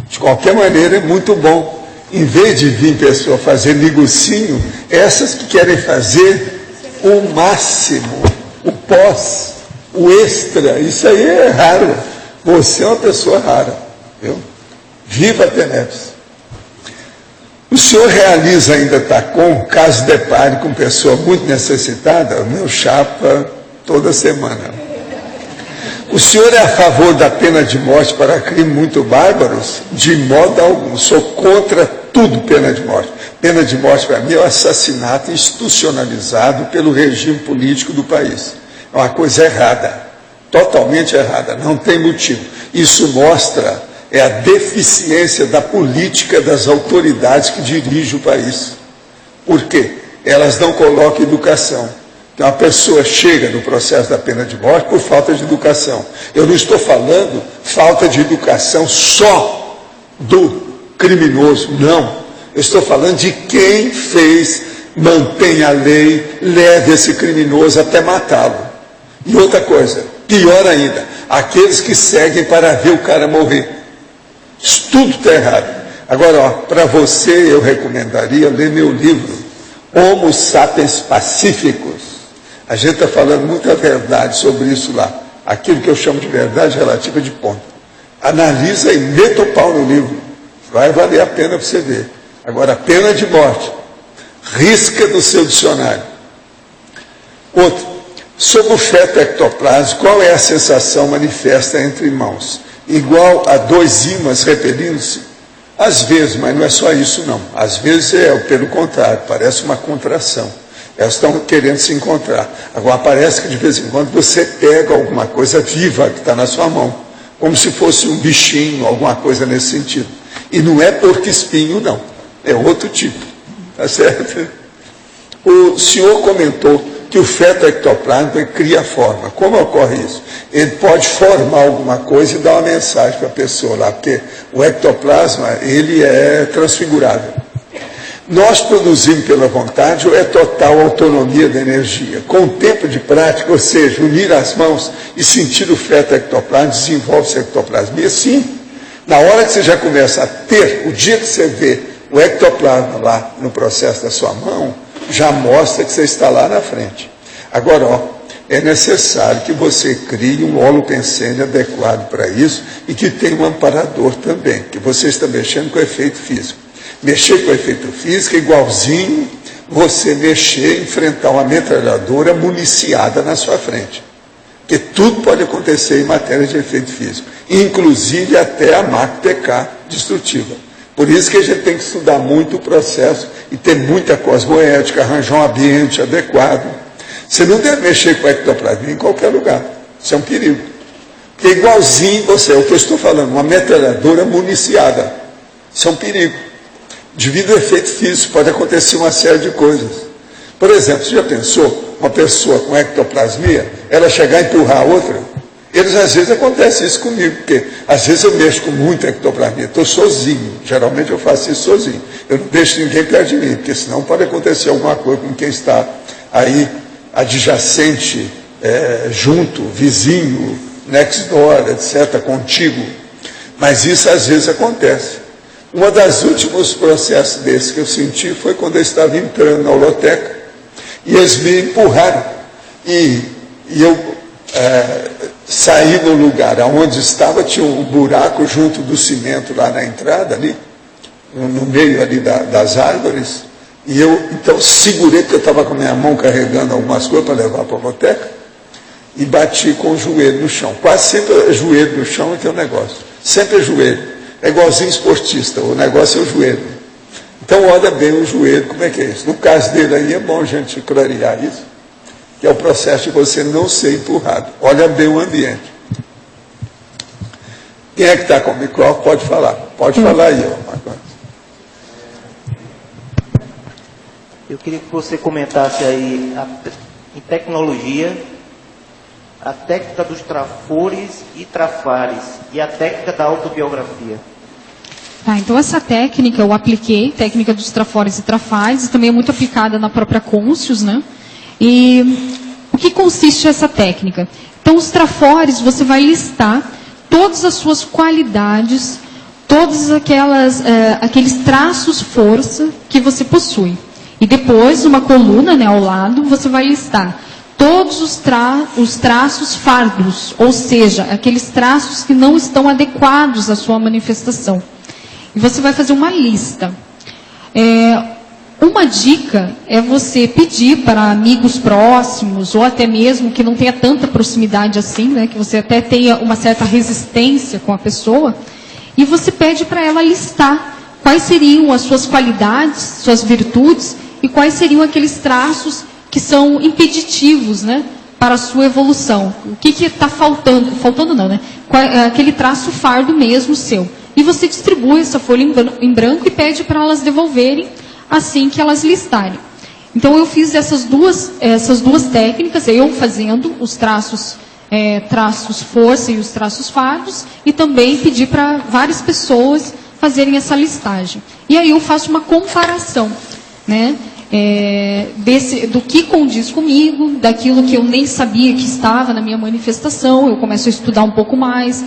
de qualquer maneira, é muito bom. Em vez de vir pessoa fazer negocinho, essas que querem fazer o máximo, o pós, o extra, isso aí é raro. Você é uma pessoa rara. Viu? Viva a TENEPS. O senhor realiza ainda TACOM, caso depare com pessoa muito necessitada? O meu chapa, toda semana. O senhor é a favor da pena de morte para crimes muito bárbaros? De modo algum. Sou contra tudo pena de morte. Pena de morte para mim é o assassinato institucionalizado pelo regime político do país. É uma coisa errada, totalmente errada, não tem motivo. Isso mostra a deficiência da política das autoridades que dirigem o país. Por quê? Elas não colocam educação. Então a pessoa chega no processo da pena de morte por falta de educação. Eu não estou falando falta de educação só do criminoso, não. Eu estou falando de quem fez, mantém a lei, leva esse criminoso até matá-lo. E outra coisa, pior ainda, aqueles que seguem para ver o cara morrer. Isso tudo está errado. Agora, para você, eu recomendaria ler meu livro, Homo Sapiens Pacíficos. A gente está falando muita verdade sobre isso lá. Aquilo que eu chamo de verdade relativa de ponta. Analisa e meta o pau no livro. Vai valer a pena para você ver. Agora, pena de morte. Risca do seu dicionário. Outro. Sobre o feto ectoplasma, qual é a sensação manifesta entre irmãos? Igual a 2 ímãs repelindo-se? Às vezes, mas não é só isso não. Às vezes pelo contrário, parece uma contração. Elas estão querendo se encontrar. Agora parece que de vez em quando você pega alguma coisa viva que está na sua mão, como se fosse um bichinho, alguma coisa nesse sentido. E não é porco-espinho não, é outro tipo. Tá certo? O senhor comentou que o feto ectoplasma cria forma. Como ocorre isso? Ele pode formar alguma coisa e dar uma mensagem para a pessoa lá, porque o ectoplasma, ele é transfigurável. Nós produzimos pela vontade ou é total autonomia da energia? Com o tempo de prática, ou seja, unir as mãos e sentir o feto ectoplasma, desenvolve-se ectoplasmia, sim. Na hora que você já começa a ter, o dia que você vê o ectoplasma lá no processo da sua mão, já mostra que você está lá na frente. Agora, é necessário que você crie um holopensene adequado para isso e que tenha um amparador também, que você está mexendo com o efeito físico. Mexer com o efeito físico é igualzinho você mexer, enfrentar uma metralhadora municiada na sua frente. Porque tudo pode acontecer em matéria de efeito físico, inclusive até a MAC-PK destrutiva. Por isso que a gente tem que estudar muito o processo e ter muita cosmoética, arranjar um ambiente adequado. Você não deve mexer com a ectoplasmia em qualquer lugar. Isso é um perigo. Porque é igualzinho você, é o que eu estou falando, uma metralhadora municiada. Isso é um perigo. Devido ao efeito físico, pode acontecer uma série de coisas. Por exemplo, você já pensou uma pessoa com ectoplasmia, ela chegar e empurrar a outra? Às vezes acontece isso comigo, porque às vezes eu mexo com muita ectoplasmia, estou sozinho, geralmente eu faço isso sozinho, eu não deixo ninguém perto de mim, porque senão pode acontecer alguma coisa com quem está aí adjacente, junto, vizinho, next door, etc., contigo. Mas isso às vezes acontece. Um dos últimos processos desses que eu senti foi quando eu estava entrando na holoteca e eles me empurraram e eu saí no lugar onde estava, tinha um buraco junto do cimento lá na entrada, ali, no meio ali das árvores, e eu então segurei, porque eu estava com a minha mão carregando algumas coisas para levar para a holoteca, e bati com o joelho no chão. Quase sempre é joelho no chão que é o negócio. Sempre é joelho. É igualzinho esportista, o negócio é o joelho. Então olha bem o joelho, como é que é isso? No caso dele aí é bom a gente clarear isso, que é o processo de você não ser empurrado. Olha bem o ambiente. Quem é que está com o microfone? Pode falar. Pode falar aí, Marcos. Eu queria que você comentasse aí, em tecnologia, a técnica dos trafores e trafares e a técnica da autobiografia. Tá, então essa técnica eu apliquei, técnica dos trafores e trafares, também é muito aplicada na própria Conscius, né? E o que consiste essa técnica? Então os trafores, você vai listar todas as suas qualidades, todos aqueles traços força que você possui. E depois, uma coluna, né, ao lado, você vai listar todos os traços fardos, ou seja, aqueles traços que não estão adequados à sua manifestação. E você vai fazer uma lista. Uma dica é você pedir para amigos próximos, ou até mesmo que não tenha tanta proximidade assim, né, que você até tenha uma certa resistência com a pessoa, e você pede para ela listar quais seriam as suas qualidades, suas virtudes, e quais seriam aqueles traços que são impeditivos, né, para a sua evolução. O que está faltando? Faltando não, né? Aquele traço fardo mesmo seu. E você distribui essa folha em branco e pede para elas devolverem assim que elas listarem. Então eu fiz essas duas técnicas, eu fazendo os traços força e os traços fardos, e também pedi para várias pessoas fazerem essa listagem. E aí eu faço uma comparação, né? Do que condiz comigo, daquilo que eu nem sabia que estava na minha manifestação, eu começo a estudar um pouco mais,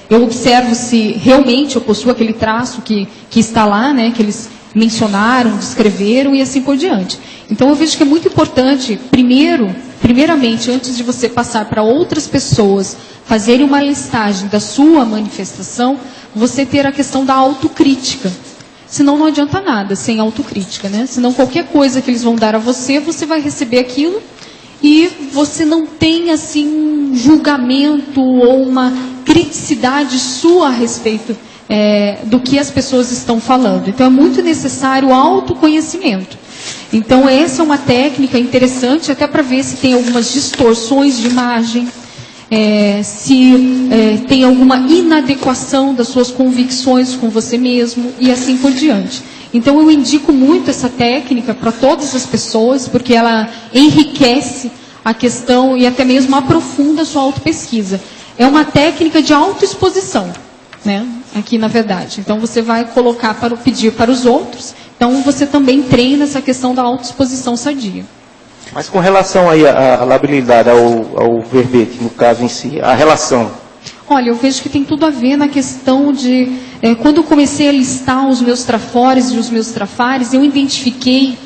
eu observo se realmente eu possuo aquele traço que está lá, né, que eles mencionaram, descreveram e assim por diante. Então eu vejo que é muito importante, primeiramente, antes de você passar para outras pessoas fazerem uma listagem da sua manifestação, você ter a questão da autocrítica. Senão não adianta nada sem autocrítica, né? Senão qualquer coisa que eles vão dar a você, você vai receber aquilo e você não tem assim um julgamento ou uma criticidade sua a respeito do que as pessoas estão falando. Então é muito necessário o autoconhecimento. Então essa é uma técnica interessante até para ver se tem algumas distorções de imagem, se tem alguma inadequação das suas convicções com você mesmo e assim por diante. Então eu indico muito essa técnica para todas as pessoas, porque ela enriquece a questão e até mesmo aprofunda a sua autopesquisa. É uma técnica de autoexposição, né? Aqui na verdade. Então você vai colocar pedir para os outros, então você também treina essa questão da autoexposição sadia. Mas com relação aí à labilidade, ao verbete, no caso em si, a relação? Olha, eu vejo que tem tudo a ver na questão de... quando eu comecei a listar os meus trafores e os meus trafares, eu identifiquei,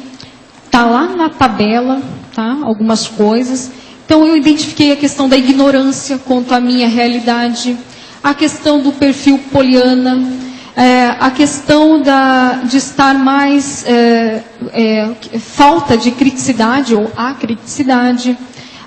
está lá na tabela, tá, algumas coisas. Então eu identifiquei a questão da ignorância quanto à minha realidade, a questão do perfil poliana, a questão de estar mais falta de criticidade ou acriticidade,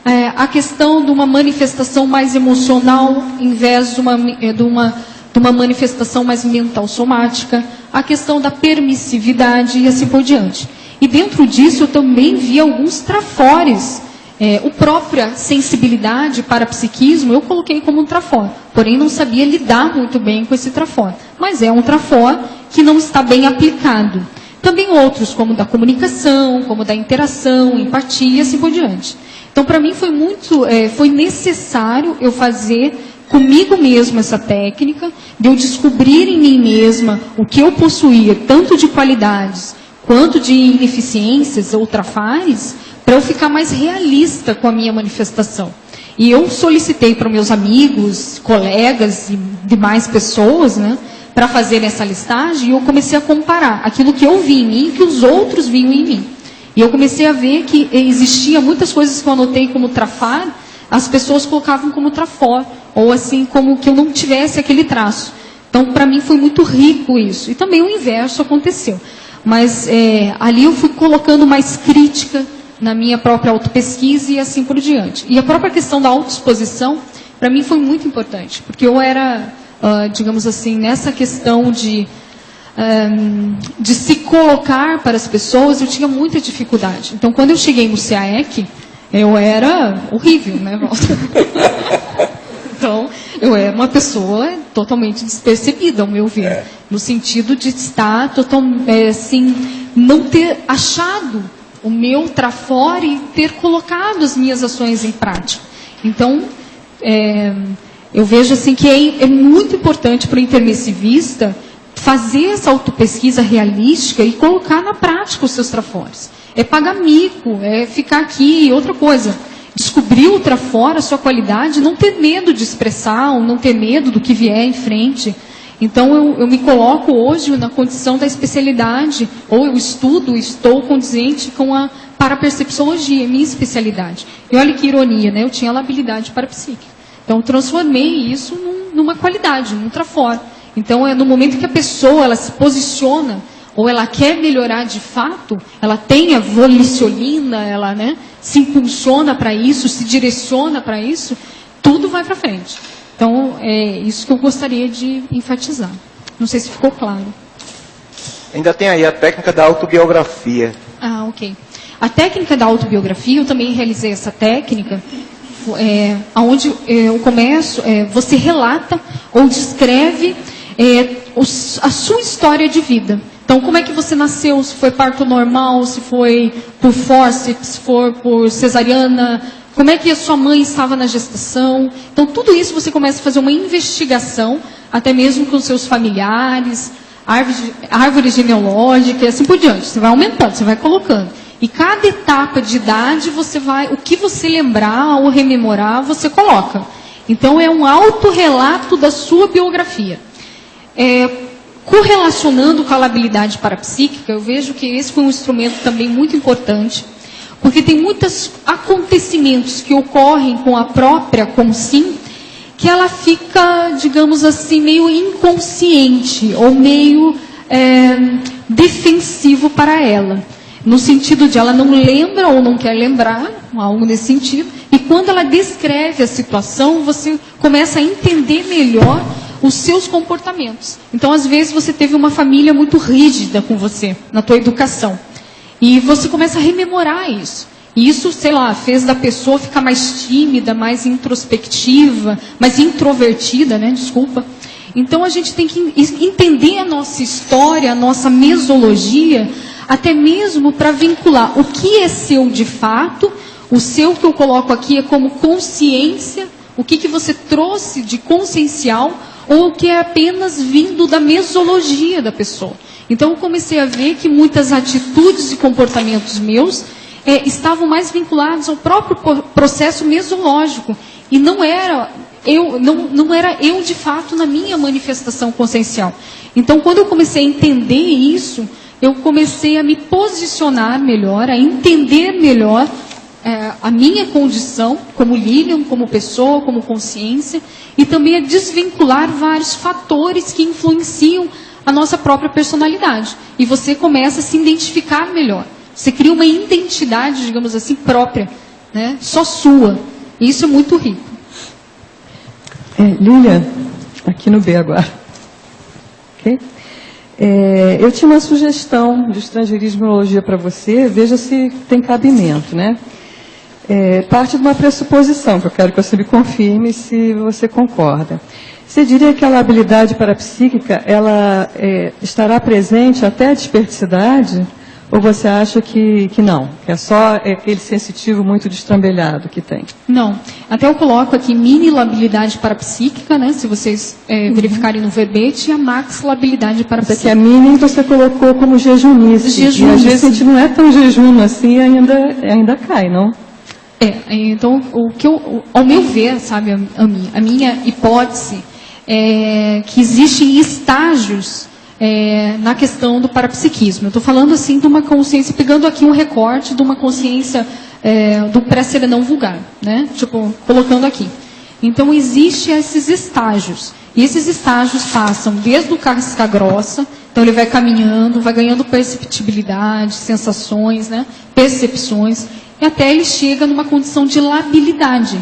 a questão de uma manifestação mais emocional, em vez de uma manifestação mais mental somática, a questão da permissividade e assim por diante. E dentro disso eu também vi alguns trafores. A própria sensibilidade para psiquismo eu coloquei como um trafor, porém não sabia lidar muito bem com esse trafor. Mas é um trafor que não está bem aplicado. Também outros, como da comunicação, como da interação, empatia e assim por diante. Então, para mim foi necessário eu fazer comigo mesmo essa técnica, de eu descobrir em mim mesma o que eu possuía, tanto de qualidades quanto de ineficiências ou trafares, para eu ficar mais realista com a minha manifestação. E eu solicitei para meus amigos, colegas e demais pessoas, né, para fazerem essa listagem, e eu comecei a comparar aquilo que eu vi em mim e que os outros viam em mim. E eu comecei a ver que existia muitas coisas que eu anotei como trafar, as pessoas colocavam como trafor, ou assim, como que eu não tivesse aquele traço. Então, para mim foi muito rico isso. E também o inverso aconteceu. Mas ali eu fui colocando mais crítica na minha própria autopesquisa e assim por diante. E a própria questão da autoexposição, para mim foi muito importante, porque eu era, digamos assim, nessa questão de se colocar para as pessoas, eu tinha muita dificuldade. Então, quando eu cheguei no CAEC, eu era horrível, né, Walter? Então, eu era uma pessoa totalmente despercebida, ao meu ver, no sentido de estar assim, não ter achado o meu trafor e ter colocado as minhas ações em prática. Então, eu vejo assim que é muito importante para o intermissivista fazer essa autopesquisa realística e colocar na prática os seus trafores. É pagar mico, é ficar aqui. Outra coisa, descobrir o trafor, a sua qualidade, não ter medo de expressar, ou não ter medo do que vier em frente. Então, eu me coloco hoje na condição da especialidade, ou eu estou condizente com a parapercepçologia, minha especialidade. E olha que ironia, né? Eu tinha labilidade parapsíquica. Então, eu transformei isso numa qualidade, num trafor. Então, no momento que a pessoa ela se posiciona, ou ela quer melhorar de fato, ela tem a volicionina, ela, né, se impulsiona para isso, se direciona para isso, tudo vai para frente. Então, é isso que eu gostaria de enfatizar. Não sei se ficou claro. Ainda tem aí a técnica da autobiografia. Ah, ok. A técnica da autobiografia, eu também realizei essa técnica, onde eu começo, você relata ou descreve a sua história de vida. Então, como é que você nasceu? Se foi parto normal, se foi por fórceps, se for por cesariana, como é que a sua mãe estava na gestação? Então, tudo isso você começa a fazer uma investigação, até mesmo com seus familiares, árvore genealógica e assim por diante. Você vai aumentando, você vai colocando. E cada etapa de idade, o que você lembrar ou rememorar, você coloca. Então, é um autorrelato da sua biografia. Correlacionando com a labilidade parapsíquica, eu vejo que esse foi um instrumento também muito importante, porque tem muitos acontecimentos que ocorrem com a própria consim, que ela fica, digamos assim, meio inconsciente, ou meio defensivo para ela. No sentido de ela não lembra ou não quer lembrar, algo nesse sentido, e quando ela descreve a situação, você começa a entender melhor os seus comportamentos. Então, às vezes, você teve uma família muito rígida com você, na tua educação. E você começa a rememorar isso. E isso, sei lá, fez da pessoa ficar mais tímida, mais introspectiva, mais introvertida, né? Desculpa. Então, a gente tem que entender a nossa história, a nossa mesologia, até mesmo para vincular o que é seu de fato, o seu que eu coloco aqui é como consciência, o que você trouxe de consciencial, ou que é apenas vindo da mesologia da pessoa. Então, eu comecei a ver que muitas atitudes e comportamentos meus estavam mais vinculados ao próprio processo mesológico. E não era eu de fato na minha manifestação consciencial. Então, quando eu comecei a entender isso, eu comecei a me posicionar melhor, a entender melhor a minha condição como Lilian, como pessoa, como consciência, e também a desvincular vários fatores que influenciam a nossa própria personalidade. E você começa a se identificar melhor. Você cria uma identidade, digamos assim, própria. né? Só sua. E isso é muito rico. Lilian, aqui no B agora. Ok? Eu tinha uma sugestão de estrangeirismo e filologia para você, veja se tem cabimento, né? Parte de uma pressuposição, que eu quero que você me confirme se você concorda. Você diria que a labilidade parapsíquica, ela estará presente até a desperticidade? Ou você acha que não? Que é só aquele sensitivo muito destrambelhado que tem? Não. Até eu coloco aqui mini labilidade parapsíquica, né? Se vocês verificarem no verbete, e a max labilidade parapsíquica. Porque a mini você colocou como jejunice. E às vezes a gente não é tão jejuno assim e ainda cai, não? Então, ao meu ver, sabe, a minha hipótese é que existem estágios na questão do parapsiquismo. Eu estou falando assim de uma consciência, pegando aqui um recorte de uma consciência do pré-serenão vulgar, né? Tipo, colocando aqui. Então, existem esses estágios. E esses estágios passam desde o casca grossa, então ele vai caminhando, vai ganhando perceptibilidade, sensações, né? Percepções, e até ele chega numa condição de labilidade,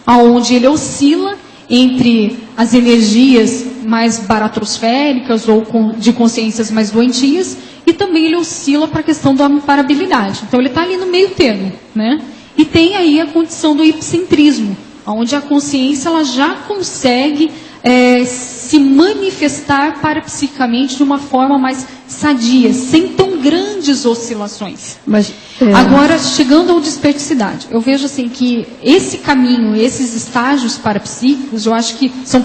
aonde ele oscila entre as energias mais baratrosféricas ou de consciências mais doentias, e também ele oscila para a questão da amparabilidade. Então ele está ali no meio termo, né? E tem aí a condição do hipocentrismo, onde a consciência ela já consegue se manifestar parapsiquicamente de uma forma mais sadia, sem tão grandes oscilações. Agora, chegando à desperticidade, eu vejo assim que esse caminho, esses estágios parapsíquicos, eu acho que são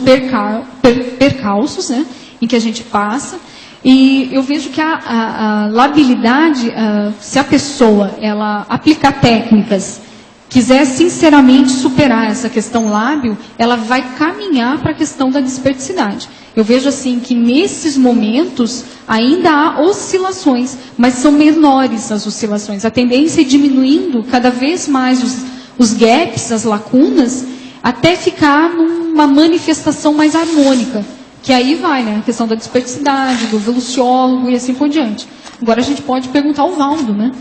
percalços, né, em que a gente passa, e eu vejo que a labilidade, se a pessoa ela aplicar técnicas, quiser sinceramente superar essa questão lábil, ela vai caminhar para a questão da desperticidade. Eu vejo assim que nesses momentos ainda há oscilações, mas são menores as oscilações. A tendência é diminuindo cada vez mais os gaps, as lacunas, até ficar numa manifestação mais harmônica. Que aí vai, né? A questão da desperticidade, do veluciólogo e assim por diante. Agora a gente pode perguntar ao Valdo, né?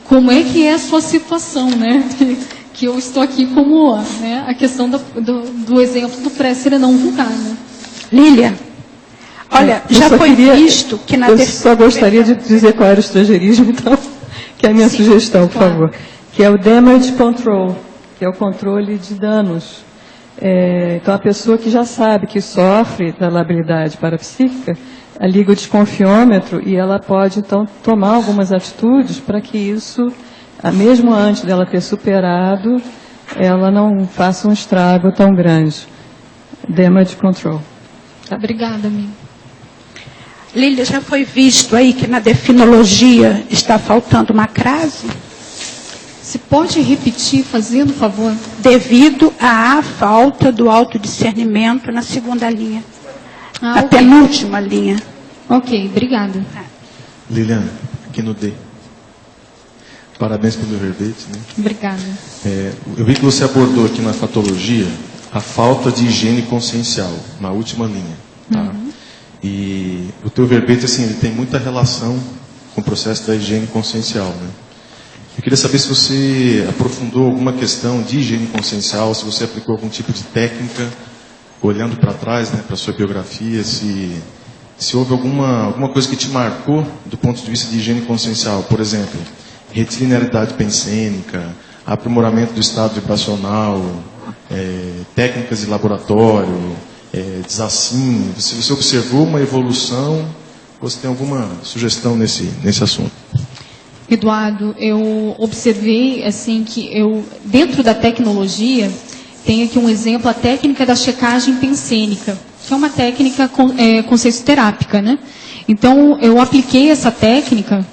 Como é que é a sua situação, né? Que eu estou aqui como, né? A questão do exemplo do pré-serenão vulgar, né? Lilian, olha, já foi visto que na... Eu só gostaria de dizer qual era o estrangeirismo, então, que é a minha sugestão, por favor. Que é o damage control, que é o controle de danos. Então, a pessoa que já sabe que sofre da labilidade parapsíquica, liga o desconfiômetro e ela pode, então, tomar algumas atitudes para que isso, mesmo antes dela ter superado, ela não faça um estrago tão grande. Damage control. Obrigada, amiga. Lília, já foi visto aí que na definologia está faltando uma crase? Você pode repetir, fazendo favor? Devido à falta do autodiscernimento na segunda linha. A okay. penúltima linha. Ok, obrigada. Lilian, aqui no D. Parabéns pelo verbete, né? Obrigada. Eu vi que você abordou aqui na fatologia a falta de higiene consciencial, na última linha. Tá? Uhum. E o teu verbete, assim, ele tem muita relação com o processo da higiene consciencial, né? Eu queria saber se você aprofundou alguma questão de higiene consciencial, se você aplicou algum tipo de técnica, olhando para trás, né, para a sua biografia, se houve alguma coisa que te marcou do ponto de vista de higiene consciencial, por exemplo, retilinearidade pensênica, aprimoramento do estado vibracional, técnicas de laboratório, desassim. Se você observou uma evolução, você tem alguma sugestão nesse assunto? Eduardo, eu observei assim que dentro da tecnologia, tem aqui um exemplo, a técnica da checagem pensênica, que é uma técnica conceito-terápica, né? Então, eu apliquei essa técnica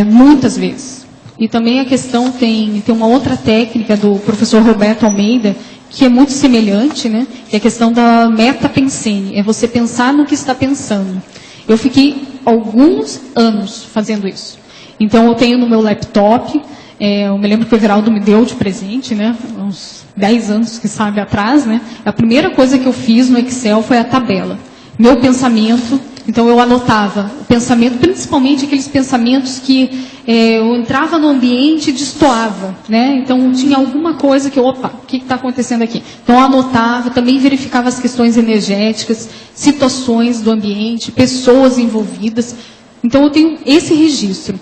muitas vezes. E também a questão tem uma outra técnica do professor Roberto Almeida, que é muito semelhante, né? Que é a questão da metapensene, é você pensar no que está pensando. Eu fiquei alguns anos fazendo isso. Então, eu tenho no meu laptop, eu me lembro que o Everaldo me deu de presente, né? Uns 10 anos, que sabe, atrás, né? A primeira coisa que eu fiz no Excel foi a tabela. Meu pensamento, Então eu anotava o pensamento, principalmente aqueles pensamentos que eu entrava no ambiente e destoava, né? Então tinha alguma coisa que, opa, o que está acontecendo aqui? Então eu anotava, também verificava as questões energéticas, situações do ambiente, pessoas envolvidas. Então eu tenho esse registro.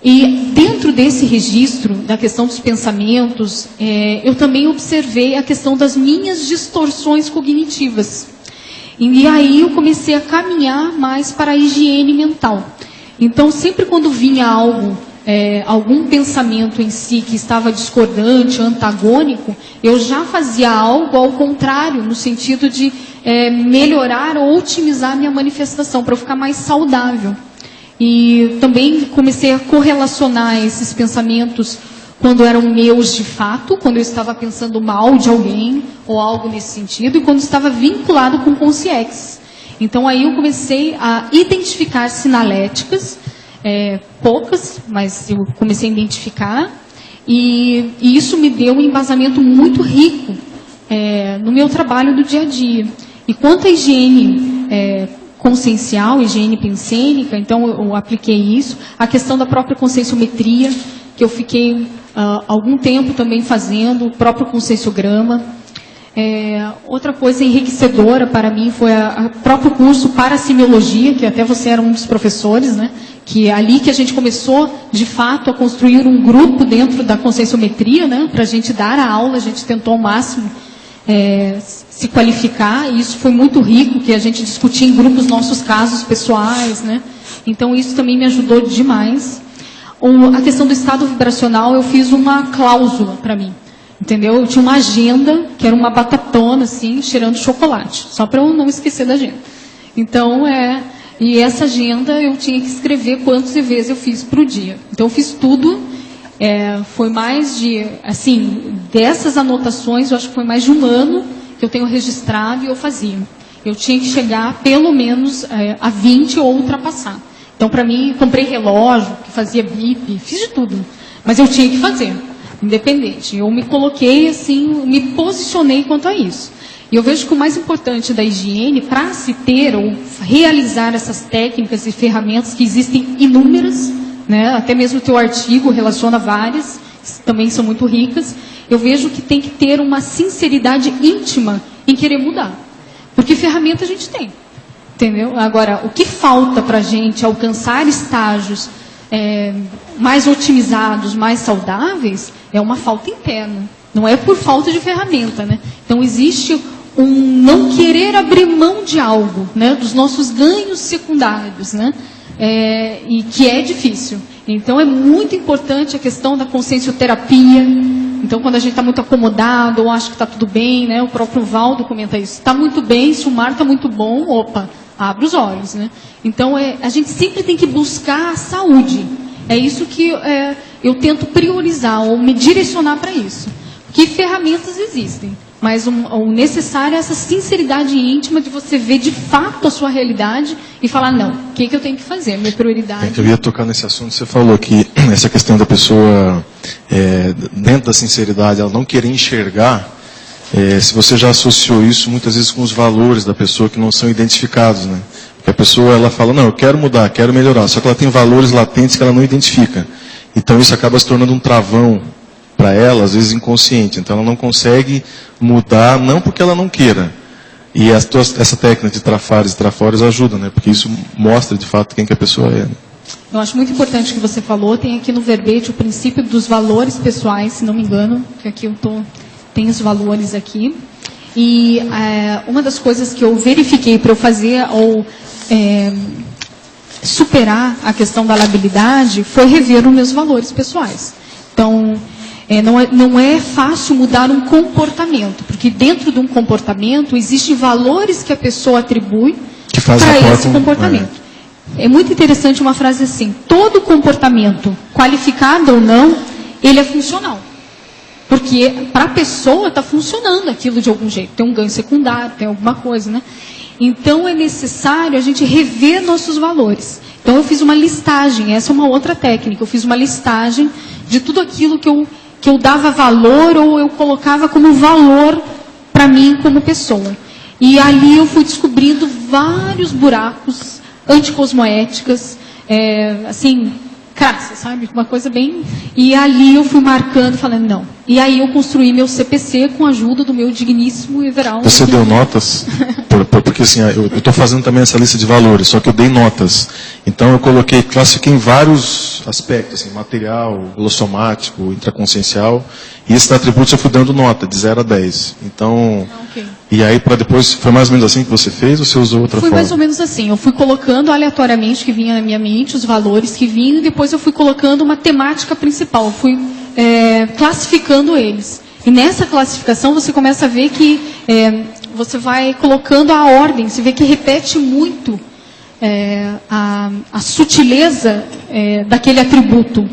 E dentro desse registro, da questão dos pensamentos, eu também observei a questão das minhas distorções cognitivas. E aí eu comecei a caminhar mais para a higiene mental. Então, sempre quando vinha algo, algum pensamento em si que estava discordante, antagônico, eu já fazia algo ao contrário, no sentido de melhorar ou otimizar a minha manifestação, para eu ficar mais saudável. E também comecei a correlacionar esses pensamentos quando eram meus de fato, quando eu estava pensando mal de alguém, ou algo nesse sentido, e quando estava vinculado com consciência. Então aí eu comecei a identificar sinaléticas, poucas, mas eu comecei a identificar, e isso me deu um embasamento muito rico no meu trabalho do dia a dia. E quanto à higiene consciencial, higiene pensênica, então eu apliquei isso, a questão da própria conscienciometria, que eu fiquei algum tempo também fazendo, o próprio conscienciograma. Outra coisa enriquecedora para mim foi o próprio curso Parasemiologia, que até você era um dos professores, né? Que é ali que a gente começou, de fato, a construir um grupo dentro da conscienciometria, né? Para a gente dar a aula, a gente tentou ao máximo se qualificar, e isso foi muito rico, que a gente discutia em grupos nossos casos pessoais, né? Então isso também me ajudou demais. A questão do estado vibracional, eu fiz uma cláusula para mim, entendeu? Eu tinha uma agenda, que era uma batatona, assim, cheirando chocolate, só para eu não esquecer da agenda. Então, e essa agenda eu tinha que escrever quantas vezes eu fiz para o dia. Então, eu fiz tudo, foi mais de, assim, dessas anotações, eu acho que foi mais de um ano que eu tenho registrado e eu fazia. Eu tinha que chegar, pelo menos, a 20 ou ultrapassar. Então, para mim, comprei relógio, que fazia bip, fiz de tudo. Mas eu tinha que fazer, independente. Eu me coloquei, assim, me posicionei quanto a isso. E eu vejo que o mais importante da higiene, para se ter ou realizar essas técnicas e ferramentas, que existem inúmeras, né? Até mesmo o teu artigo relaciona várias, que também são muito ricas, eu vejo que tem que ter uma sinceridade íntima em querer mudar. Porque ferramenta a gente tem. Entendeu? Agora, o que falta para a gente alcançar estágios mais otimizados, mais saudáveis, é uma falta interna. Não é por falta de ferramenta, né? Então, existe um não querer abrir mão de algo, né? Dos nossos ganhos secundários, né? E que é difícil. Então, é muito importante a questão da consciencioterapia. Então, quando a gente está muito acomodado, ou acha que está tudo bem, né? O próprio Valdo comenta isso. Está muito bem, se o mar está muito bom, opa, abre os olhos, né? Então, a gente sempre tem que buscar a saúde. É isso que eu tento priorizar, ou me direcionar para isso. Porque ferramentas existem, mas o necessário é essa sinceridade íntima de você ver de fato a sua realidade e falar, não, o que eu tenho que fazer? Minha prioridade... Eu ia tocar nesse assunto, você falou que essa questão da pessoa, dentro da sinceridade, ela não querer enxergar, se você já associou isso muitas vezes com os valores da pessoa que não são identificados, né? Porque a pessoa, ela fala, não, eu quero mudar, quero melhorar, só que ela tem valores latentes que ela não identifica. Então isso acaba se tornando um travão para ela, às vezes inconsciente. Então ela não consegue mudar, não porque ela não queira. E essa técnica de trafares e trafores ajuda, né? Porque isso mostra de fato quem que a pessoa é. Né? Eu acho muito importante o que você falou. Tem aqui no verbete o princípio dos valores pessoais, se não me engano, que aqui eu tem os valores aqui. E uma das coisas que eu verifiquei para eu fazer ou superar a questão da labilidade foi rever os meus valores pessoais. Então, não é fácil mudar um comportamento, porque dentro de um comportamento existem valores que a pessoa atribui para esse comportamento. É muito interessante uma frase assim, todo comportamento, qualificado ou não, ele é funcional. Porque para a pessoa está funcionando aquilo de algum jeito, tem um ganho secundário, tem alguma coisa, né? Então é necessário a gente rever nossos valores. Então eu fiz uma listagem, essa é uma outra técnica, eu fiz uma listagem de tudo aquilo que eu dava valor ou eu colocava como valor para mim como pessoa. E ali eu fui descobrindo vários buracos, anticosmoéticas, assim, crassas, sabe? Uma coisa bem... E ali eu fui marcando, falando, não. E aí eu construí meu CPC com a ajuda do meu digníssimo Everaldo. Você deu notas? Porque assim, eu estou fazendo também essa lista de valores, só que eu dei notas. Então eu classifiquei em vários aspectos, assim, material, glossomático, intraconsciencial, e esses atributos eu fui dando nota, de 0 a 10. Então, okay. E aí para depois, foi mais ou menos assim que você fez, ou você usou outra forma? Foi mais ou menos assim, eu fui colocando aleatoriamente, que vinha na minha mente, os valores que vinham, e depois eu fui colocando uma temática principal, eu fui classificando eles. E nessa classificação você começa a ver que você vai colocando a ordem, você vê que repete muito a sutileza daquele atributo.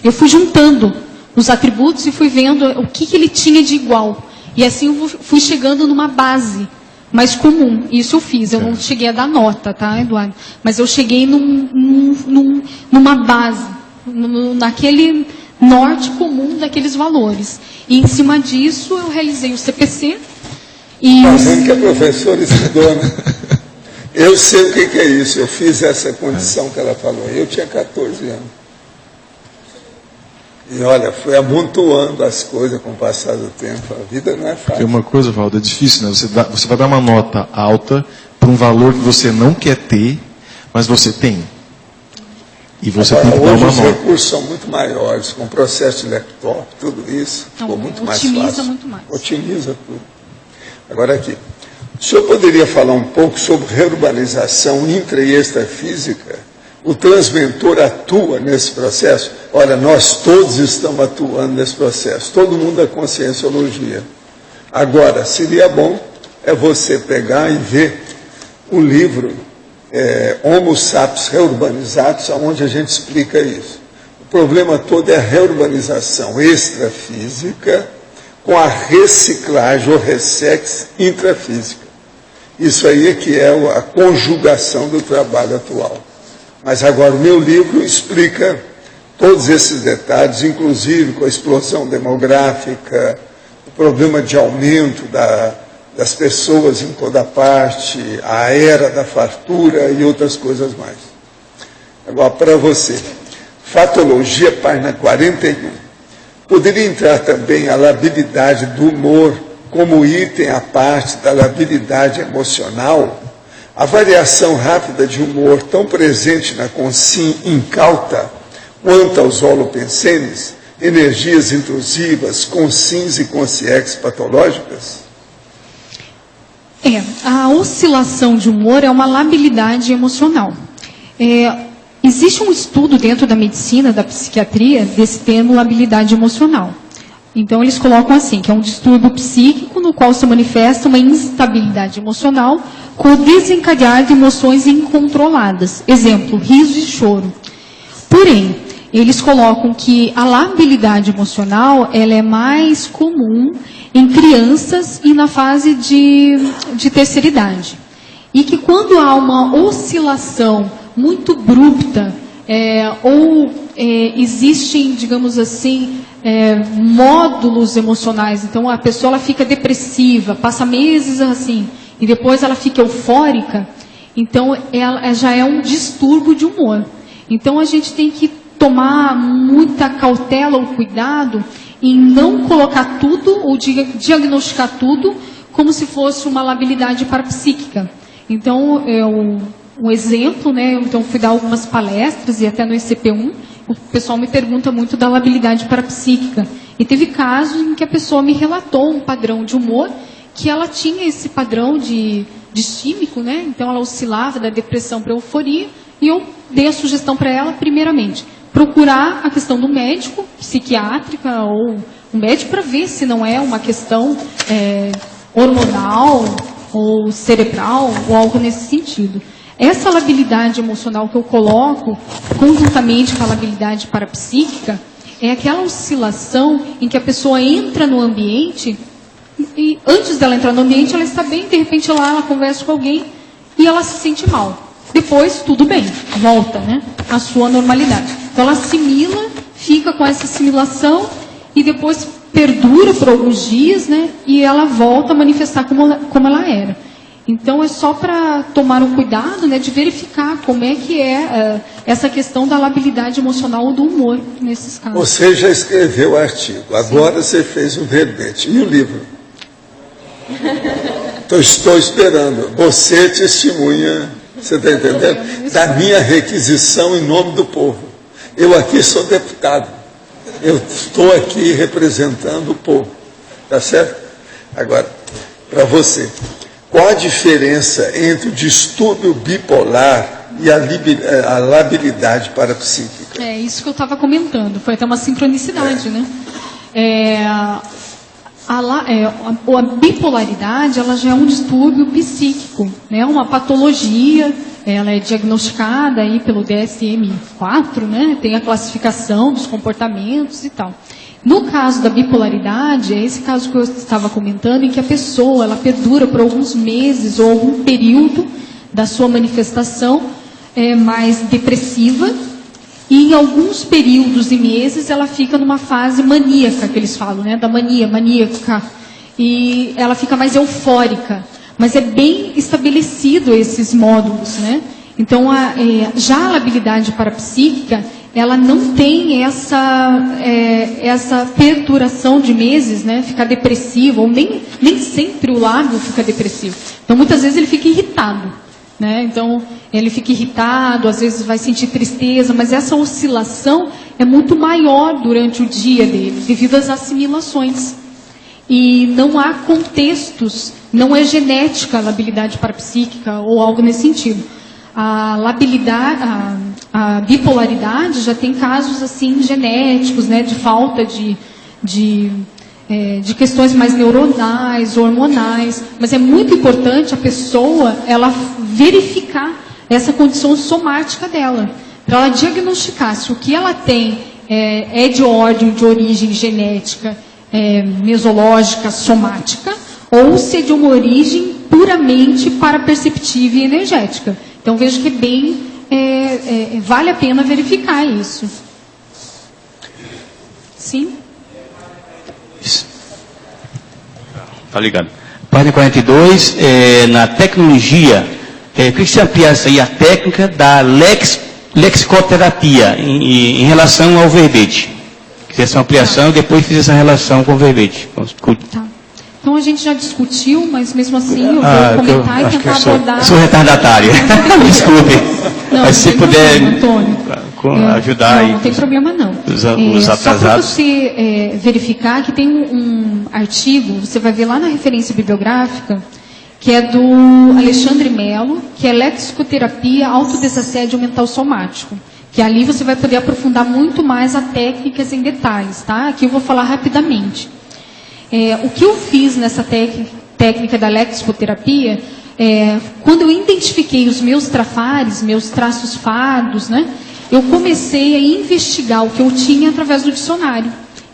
Eu fui juntando os atributos e fui vendo o que ele tinha de igual. E assim eu fui chegando numa base mais comum. Isso eu fiz. Eu não cheguei a dar nota, tá, Eduardo? Mas eu cheguei numa base, naquele norte comum daqueles valores. E em cima disso eu realizei o CPC. Fazendo que a professora estudou, né? Eu sei o que é isso. Eu fiz essa condição que ela falou. Eu tinha 14 anos. E olha, fui amontoando as coisas com o passar do tempo. A vida não é fácil. Porque uma coisa, Valdo, é difícil, né? Você vai dar uma nota alta para um valor que você não quer ter, mas você tem. E você agora, tem que dar uma hoje nota. Os recursos são muito maiores, com processo de laptop, tudo isso. Ficou muito mais fácil. Otimiza muito mais. Otimiza tudo. Agora aqui, o senhor poderia falar um pouco sobre reurbanização intra e extrafísica? O transmentor atua nesse processo? Olha, nós todos estamos atuando nesse processo, todo mundo da conscienciologia. Agora, seria bom você pegar e ver o livro Homo Sapiens Reurbanizados, onde a gente explica isso. O problema todo é a reurbanização extrafísica com a reciclagem ou ressex intrafísica. Isso aí é que é a conjugação do trabalho atual. Mas agora o meu livro explica todos esses detalhes, inclusive com a explosão demográfica, o problema de aumento das pessoas em toda parte, a era da fartura e outras coisas mais. Agora, para você, Fatologia, página 41. Poderia entrar também a labilidade do humor como item à parte da labilidade emocional? A variação rápida de humor tão presente na consciência incauta quanto aos holopensenes, energias intrusivas, consciência e consciex patológicas? A oscilação de humor é uma labilidade emocional. Existe um estudo dentro da medicina, da psiquiatria, desse termo labilidade emocional. Então, eles colocam assim, que é um distúrbio psíquico no qual se manifesta uma instabilidade emocional com o desencadear de emoções incontroladas. Exemplo, riso e choro. Porém, eles colocam que a labilidade emocional ela é mais comum em crianças e na fase de terceira idade. E que quando há uma oscilação muito abrupta, existem, digamos assim, módulos emocionais. Então, a pessoa ela fica depressiva, passa meses assim, e depois ela fica eufórica. Então, ela já é um distúrbio de humor. Então, a gente tem que tomar muita cautela ou cuidado em não colocar tudo ou diagnosticar tudo como se fosse uma labilidade parapsíquica. Então, um exemplo, né? Então, fui dar algumas palestras e até no ICP1, o pessoal me pergunta muito da labilidade parapsíquica. E teve casos em que a pessoa me relatou um padrão de humor, que ela tinha esse padrão de distímico, né? Então, ela oscilava da depressão para a euforia, e eu dei a sugestão para ela, primeiramente, procurar a questão do médico, psiquiátrica, ou um médico para ver se não é uma questão hormonal, ou cerebral, ou algo nesse sentido. Essa labilidade emocional que eu coloco, conjuntamente com a labilidade parapsíquica, é aquela oscilação em que a pessoa entra no ambiente, e antes dela entrar no ambiente, ela está bem, de repente ela conversa com alguém, e ela se sente mal. Depois, tudo bem, volta, né, à sua normalidade. Então, ela assimila, fica com essa assimilação, e depois perdura por alguns dias, né, e ela volta a manifestar como ela era. Então, é só para tomar o cuidado, né, de verificar como é que é essa questão da labilidade emocional do humor nesses casos. Você já escreveu o artigo, agora você fez o verbete. E o livro? Então, estou esperando. Você testemunha, você está entendendo? Da minha requisição em nome do povo. Eu aqui sou deputado. Eu estou aqui representando o povo. Tá certo? Agora, para você. Qual a diferença entre o distúrbio bipolar e a labilidade parapsíquica? É isso que eu estava comentando, foi até uma sincronicidade, né? A bipolaridade, ela já é um distúrbio psíquico, né? Uma patologia, ela é diagnosticada aí pelo DSM-4, né? Tem a classificação dos comportamentos e tal. No caso da bipolaridade, é esse caso que eu estava comentando, em que a pessoa ela perdura por alguns meses ou algum período da sua manifestação mais depressiva, e em alguns períodos e meses ela fica numa fase maníaca, que eles falam, né, da maníaca, e ela fica mais eufórica, mas é bem estabelecido esses módulos, né? Então, já a labilidade parapsíquica, ela não tem essa perduração de meses, né? Ficar depressivo, ou nem sempre o lábio fica depressivo. Então, muitas vezes ele fica irritado, né? Então, ele fica irritado, às vezes vai sentir tristeza, mas essa oscilação é muito maior durante o dia dele, devido às assimilações. E não há contextos, não é genética a labilidade parapsíquica ou algo nesse sentido. A bipolaridade já tem casos assim genéticos, né, de falta de questões mais neuronais, hormonais, mas é muito importante a pessoa ela verificar essa condição somática dela, para ela diagnosticar se o que ela tem é de ordem, de origem genética, mesológica, somática, ou se é de uma origem puramente paraperceptiva e energética. Então, vejo que vale a pena verificar isso. Sim? Isso. Tá ligado. Página 42, na tecnologia, queria que você ampliasse aí a técnica da lexicoterapia em relação ao verbete. Fizesse uma ampliação e depois fiz essa relação com o verbete. Tá. Então a gente já discutiu, mas mesmo assim eu vou comentar e tentar abordar. Sou retardatária. Desculpe. Não, mas se puder ajudar aí. Não tem problema não. Os atrasados. Só para você verificar que tem um artigo, você vai ver lá na referência bibliográfica, que é do Alexandre Mello, que é Lexicoterapia Autodesassédio Mental Somático. Que ali você vai poder aprofundar muito mais as técnicas em detalhes, tá? Aqui eu vou falar rapidamente. O que eu fiz nessa técnica da lexicoterapia, quando eu identifiquei os meus trafares, meus traços fados, né, eu comecei a investigar o que eu tinha através do dicionário.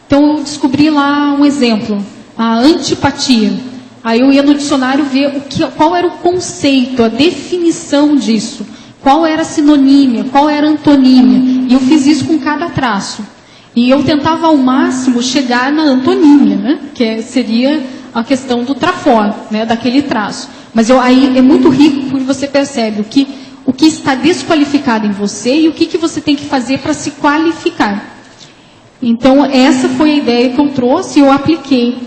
Então eu descobri lá um exemplo, a antipatia. Aí eu ia no dicionário ver qual era o conceito, a definição disso, qual era a sinonímia, qual era a antonímia. E eu fiz isso com cada traço. E eu tentava ao máximo chegar na antonímia, né? Que seria a questão do trafor, né? Daquele traço. Mas aí é muito rico porque você percebe o que está desqualificado em você e o que você tem que fazer para se qualificar. Então, essa foi a ideia que eu trouxe e eu apliquei.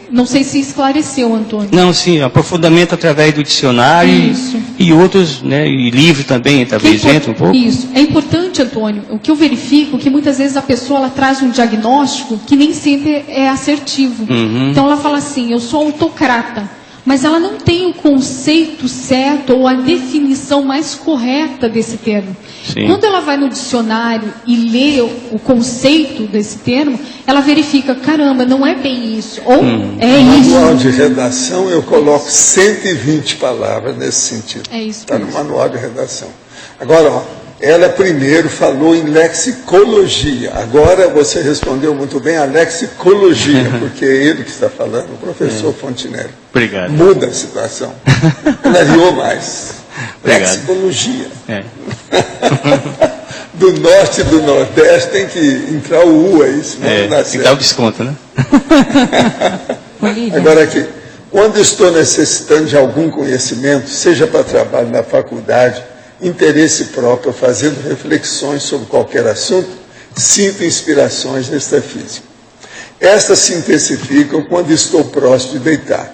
Não sei se esclareceu, Antônio. Não, sim, aprofundamento através do dicionário e outros, né, e livro também, talvez entra um pouco. Isso, é importante, Antônio, o que eu verifico é que muitas vezes a pessoa ela traz um diagnóstico que nem sempre é assertivo. Então ela fala assim, eu sou autocrata, mas ela não tem o conceito certo ou a definição mais correta desse termo. Sim. Quando ela vai no dicionário e lê o conceito desse termo, ela verifica, caramba, não é bem isso, ou é isso. No manual de redação eu coloco 120 palavras nesse sentido. É isso. Está no manual de redação. Agora, ó, ela primeiro falou em lexicologia. Agora você respondeu muito bem a lexicologia, porque é ele que está falando, o professor Fontinelli. Obrigado. Muda a situação. Clareou mais. Obrigado. Lexicologia. Do norte e do nordeste tem que entrar o U aí, senão não dá certo. Tem que dar o desconto, né? Agora aqui, Quando estou necessitando de algum conhecimento, seja para trabalho na faculdade, interesse próprio, fazendo reflexões sobre qualquer assunto, sinto inspirações extrafísicas. Estas se intensificam quando estou próximo de deitar.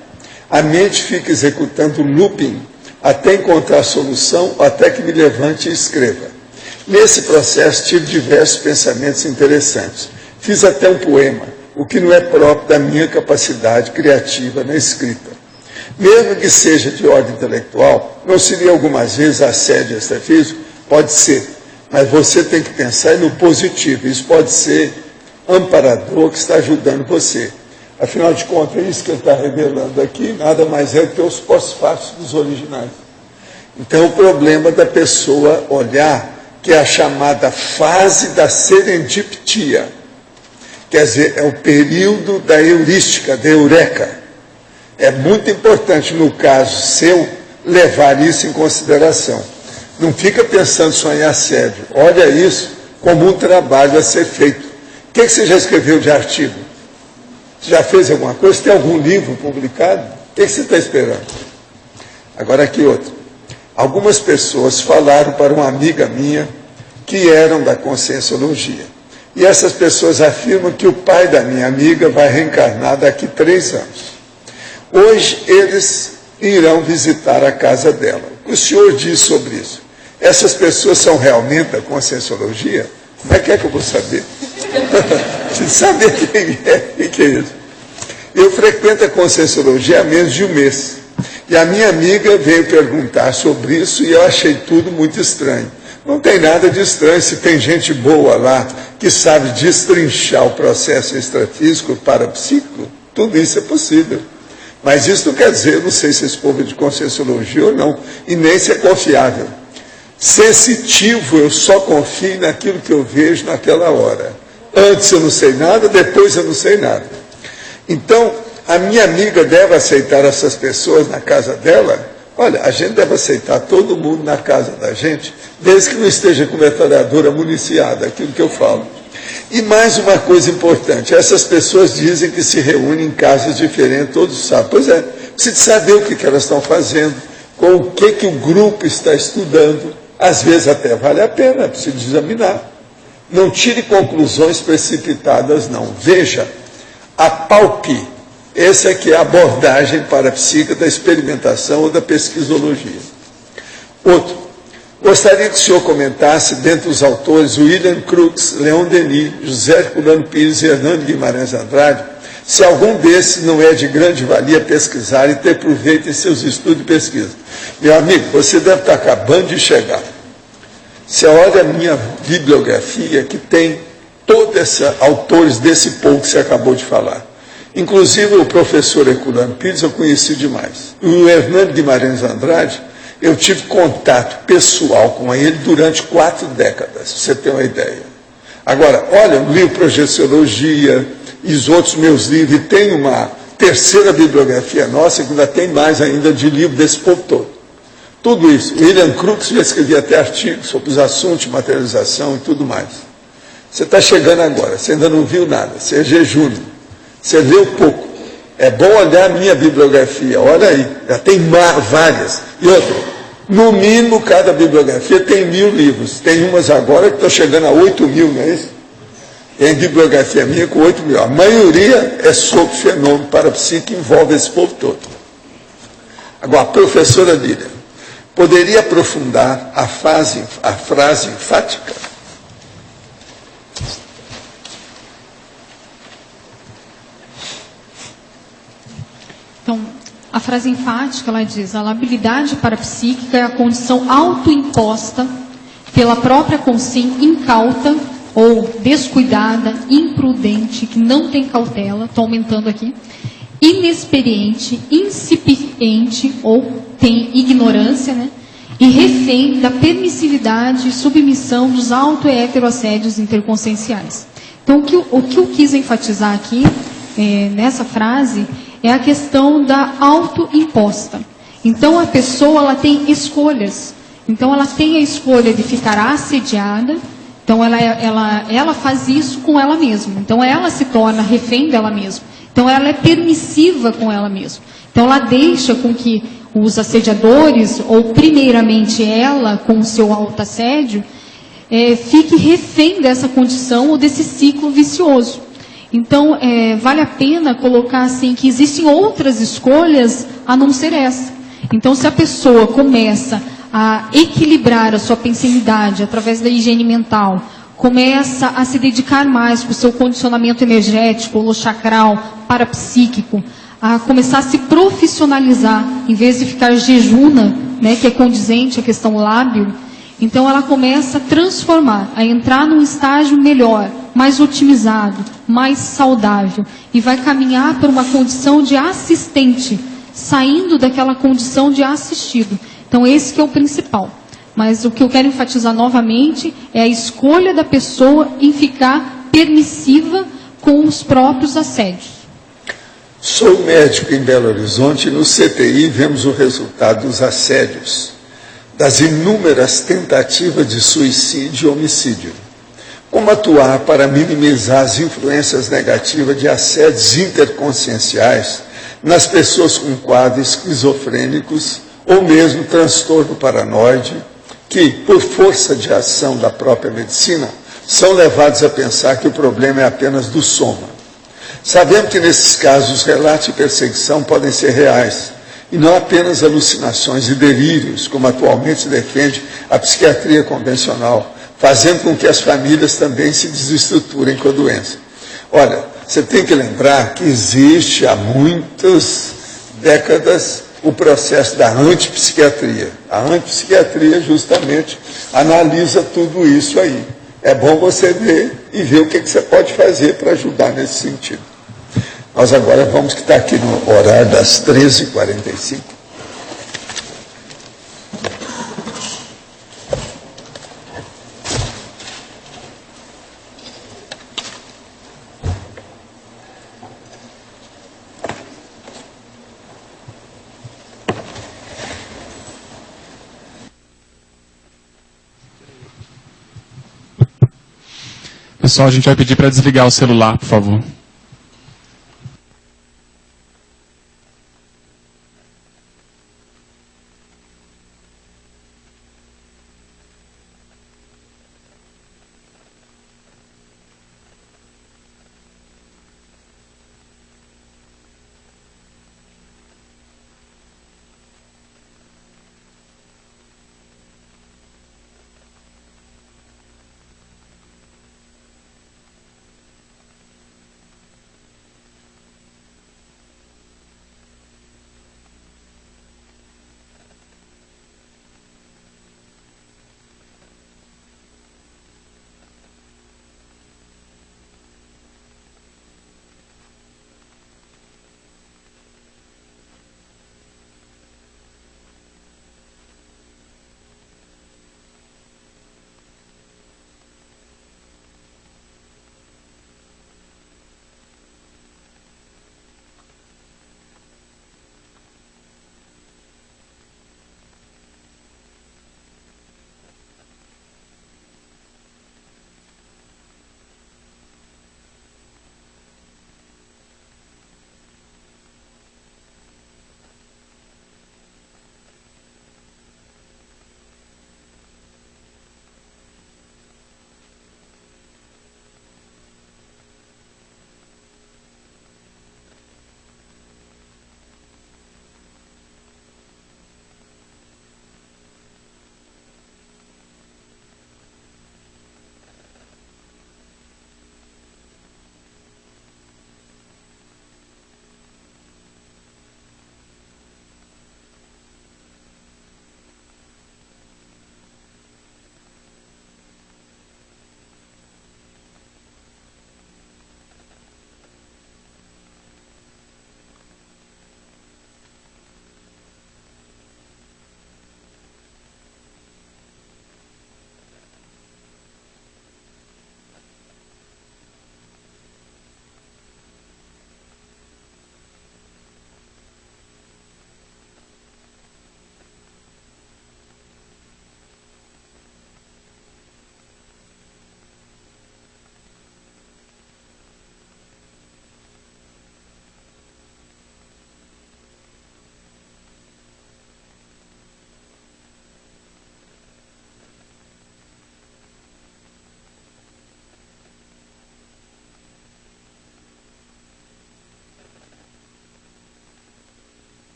A mente fica executando looping até encontrar a solução, até que me levante e escreva. Nesse processo tive diversos pensamentos interessantes. Fiz até um poema, o que não é próprio da minha capacidade criativa na escrita. Mesmo que seja de ordem intelectual, não seria algumas vezes assédio extrafísico? Pode ser, mas você tem que pensar no positivo. Isso pode ser amparador que está ajudando você. Afinal de contas, é isso que ele está revelando aqui, nada mais é do que os pós-fácios dos originais. Então, o problema da pessoa olhar, que é a chamada fase da serendiptia, quer dizer, é o período da heurística, da eureka. É muito importante, no caso seu, levar isso em consideração. Não fica pensando só em assédio. Olha isso como um trabalho a ser feito. O que você já escreveu de artigo? Você já fez alguma coisa? Tem algum livro publicado? O que você está esperando? Agora aqui outro. Algumas pessoas falaram para uma amiga minha que eram da Conscienciologia. E essas pessoas afirmam que o pai da minha amiga vai reencarnar daqui 3 anos. Hoje eles irão visitar a casa dela. O senhor diz sobre isso? Essas pessoas são realmente da Conscienciologia? Como é que eu vou saber? Preciso saber quem é. O que é isso? Eu frequento a Conscienciologia há menos de um mês. E a minha amiga veio perguntar sobre isso e eu achei tudo muito estranho. Não tem nada de estranho se tem gente boa lá que sabe destrinchar o processo extrafísico, parapsíquico. Tudo isso é possível. Mas isso não quer dizer, eu não sei se esse povo é de Conscienciologia ou não, e nem se é confiável. Sensitivo, eu só confio naquilo que eu vejo naquela hora. Antes eu não sei nada, depois eu não sei nada. Então, a minha amiga deve aceitar essas pessoas na casa dela? Olha, a gente deve aceitar todo mundo na casa da gente, desde que não esteja com metralhadora municiada, aquilo que eu falo. E mais uma coisa importante, essas pessoas dizem que se reúnem em casas diferentes todos os sábados. Pois é, precisa saber o que elas estão fazendo, com o que o grupo está estudando. Às vezes até vale a pena, precisa examinar. Não tire conclusões precipitadas, não. Veja, apalpe. Essa é que é a abordagem parapsíquica da experimentação ou da pesquisologia. Outro, gostaria que o senhor comentasse, dentre os autores, William Crookes, Leon Denis, José Herculano Pires e Hernando Guimarães Andrade, se algum desses não é de grande valia pesquisar e ter proveito em seus estudos e pesquisa. Meu amigo, você deve estar acabando de chegar. Você olha a minha bibliografia, que tem todos esses autores desse povo que você acabou de falar. Inclusive o professor Herculano Pires eu conheci demais. O Hernando Guimarães Andrade, eu tive contato pessoal com ele durante 4 décadas, para você ter uma ideia. Agora, olha, eu li Projeciologia e os outros meus livros, e tem uma terceira bibliografia nossa, que ainda tem mais ainda de livro desse povo todo. Tudo isso. William Crookes já escrevia até artigos sobre os assuntos de materialização e tudo mais. Você está chegando agora, você ainda não viu nada, você é jejúnio. Você leu pouco. É bom olhar a minha bibliografia. Olha aí, já tem várias. E outra, no mínimo, cada bibliografia tem 1000 livros. Tem umas agora que estão chegando a 8.000, não é isso? Tem bibliografia minha com 8.000. A maioria é sobre fenômeno parapsíquico que envolve esse povo todo. Agora, professora Lília, poderia aprofundar a frase enfática? Então, a frase enfática, ela diz: a labilidade parapsíquica é a condição autoimposta pela própria consciência incauta ou descuidada, imprudente, que não tem cautela, estou aumentando aqui, inexperiente, incipiente ou tem ignorância, né? E refém da permissividade e submissão dos auto- e heteroassédios interconscienciais. Então, o que eu quis enfatizar aqui, nessa frase, é a questão da autoimposta. Então, a pessoa ela tem escolhas. Então, ela tem a escolha de ficar assediada. Então, ela faz isso com ela mesma. Então, ela se torna refém dela mesma. Então, Então ela é permissiva com ela mesma. Então ela deixa com que os assediadores, ou primeiramente ela com o seu autoassédio, fique refém dessa condição ou desse ciclo vicioso. Então, vale a pena colocar assim que existem outras escolhas a não ser essa. Então, se a pessoa começa a equilibrar a sua pensanidade através da higiene mental, começa a se dedicar mais para o seu condicionamento energético, holochacral, parapsíquico, a começar a se profissionalizar, em vez de ficar jejuna, né, que é condizente à questão lábio, então ela começa a transformar, a entrar num estágio melhor, mais otimizado, mais saudável, e vai caminhar para uma condição de assistente, saindo daquela condição de assistido. Então esse que é o principal. Mas o que eu quero enfatizar novamente é a escolha da pessoa em ficar permissiva com os próprios assédios. Sou médico em Belo Horizonte e no CTI vemos o resultado dos assédios, das inúmeras tentativas de suicídio e homicídio. Como atuar para minimizar as influências negativas de assédios interconscienciais nas pessoas com quadros esquizofrênicos ou mesmo transtorno paranoide, que, por força de ação da própria medicina, são levados a pensar que o problema é apenas do soma. Sabemos que nesses casos os relatos de perseguição podem ser reais, e não apenas alucinações e delírios, como atualmente se defende a psiquiatria convencional, fazendo com que as famílias também se desestruturem com a doença. Olha, você tem que lembrar que existe há muitas décadas o processo da antipsiquiatria. A antipsiquiatria justamente analisa tudo isso aí. É bom você ver e ver o que você pode fazer para ajudar nesse sentido. Nós agora vamos que está aqui no horário das 13h45. Pessoal, a gente vai pedir para desligar o celular, por favor.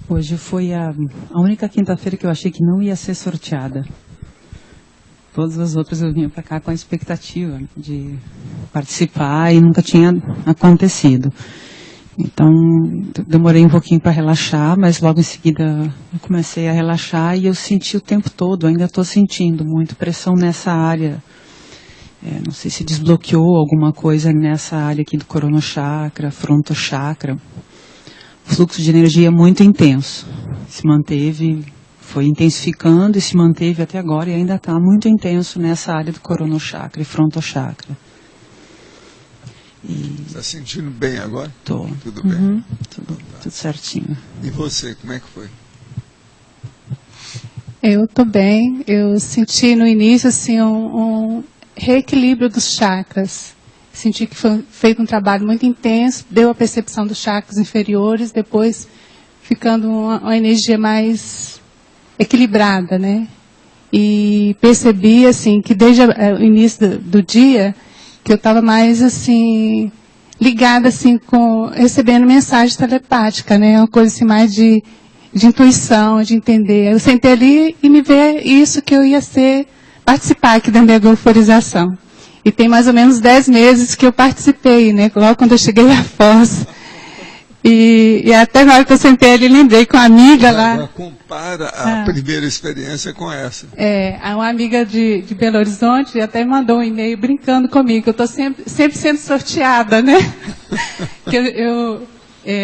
Hoje foi a única quinta-feira que eu achei que não ia ser sorteada. Todas as outras eu vinha para cá com a expectativa de participar e nunca tinha acontecido. Então, demorei um pouquinho para relaxar, mas logo em seguida eu comecei a relaxar e eu senti o tempo todo, ainda estou sentindo muito pressão nessa área. Não sei se desbloqueou alguma coisa nessa área aqui do coronochakra, frontochakra. O fluxo de energia é muito intenso. Se manteve, foi intensificando e se manteve até agora e ainda está muito intenso nessa área do coronochakra e frontochakra. Está sentindo bem agora? Estou. Tudo bem? Tudo certinho. E você, como é que foi? Eu estou bem. Eu senti no início assim, um reequilíbrio dos chakras. Senti que foi feito um trabalho muito intenso, deu a percepção dos chakras inferiores, depois ficando uma energia mais equilibrada, né? E percebi, assim, que desde o início do dia, que eu estava mais, assim, ligada, assim, recebendo mensagem telepática, né? Uma coisa, assim, mais de intuição, de entender. Eu sentei ali e me ver isso que eu ia participar aqui da megaforização. E tem mais ou menos 10 meses que eu participei, né? Logo quando eu cheguei a Foz. E até na hora que eu sentei ali, lembrei com uma amiga lá. Agora compara a primeira experiência com essa. Uma amiga de Belo Horizonte até me mandou um e-mail brincando comigo, que eu estou sempre sendo sorteada, né?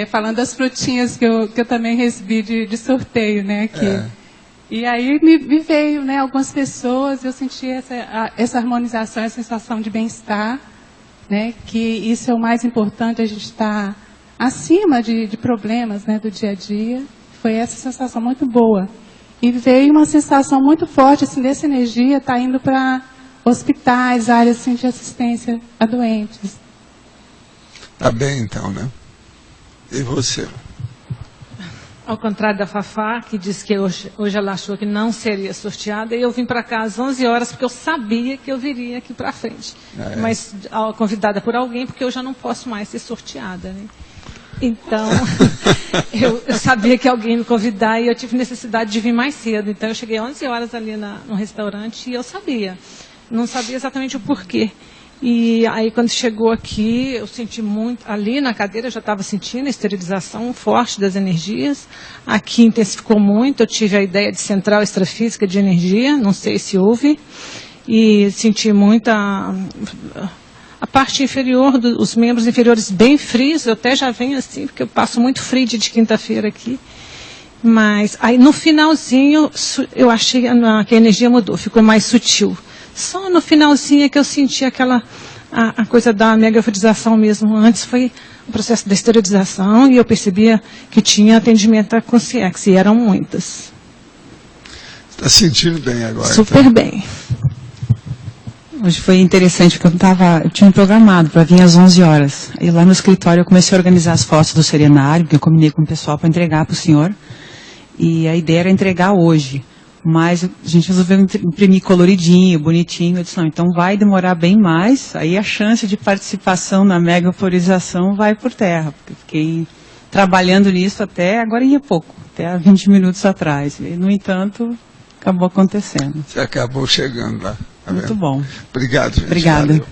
Falando das frutinhas que eu também recebi de sorteio, né? E aí me veio, né, algumas pessoas, eu senti essa harmonização, essa sensação de bem-estar, né, que isso é o mais importante, a gente está acima de problemas, né, do dia a dia. Foi essa sensação muito boa. E veio uma sensação muito forte, assim, dessa energia, está indo para hospitais, áreas assim, de assistência a doentes. Está bem então, né? E você? Ao contrário da Fafá, que disse que hoje ela achou que não seria sorteada, e eu vim para cá às 11 horas, porque eu sabia que eu viria aqui para frente. Mas convidada por alguém, porque eu já não posso mais ser sorteada, né? Então, eu sabia que alguém me convidar e eu tive necessidade de vir mais cedo. Então, eu cheguei às 11 horas ali no restaurante e eu sabia. Não sabia exatamente o porquê. E aí, quando chegou aqui, eu senti muito, ali na cadeira eu já estava sentindo a esterilização forte das energias. Aqui intensificou muito, eu tive a ideia de central extrafísica de energia, não sei se houve. E senti muito a parte inferior, os membros inferiores bem frios, eu até já venho assim, porque eu passo muito frio de quinta-feira aqui. Mas aí no finalzinho, eu achei que a energia mudou, ficou mais sutil. Só no finalzinho é que eu senti a coisa da megaforização mesmo. Antes foi o processo da esterilização e eu percebia que tinha atendimento à consciência, e eram muitas. Está sentindo bem agora? Super então? Bem. Hoje foi interessante, porque eu tinha me programado para vir às 11 horas. E lá no escritório eu comecei a organizar as fotos do serenário, porque eu combinei com o pessoal para entregar para o senhor. E a ideia era entregar hoje. Mas a gente resolveu imprimir coloridinho, bonitinho. Eu disse, não, então vai demorar bem mais, aí a chance de participação na megaforização vai por terra. Porque eu fiquei trabalhando nisso até agora ia pouco, até há 20 minutos atrás. E, no entanto, acabou acontecendo. Você acabou chegando lá. Tá muito vendo? bom. Obrigado, gente. Obrigada. Valeu.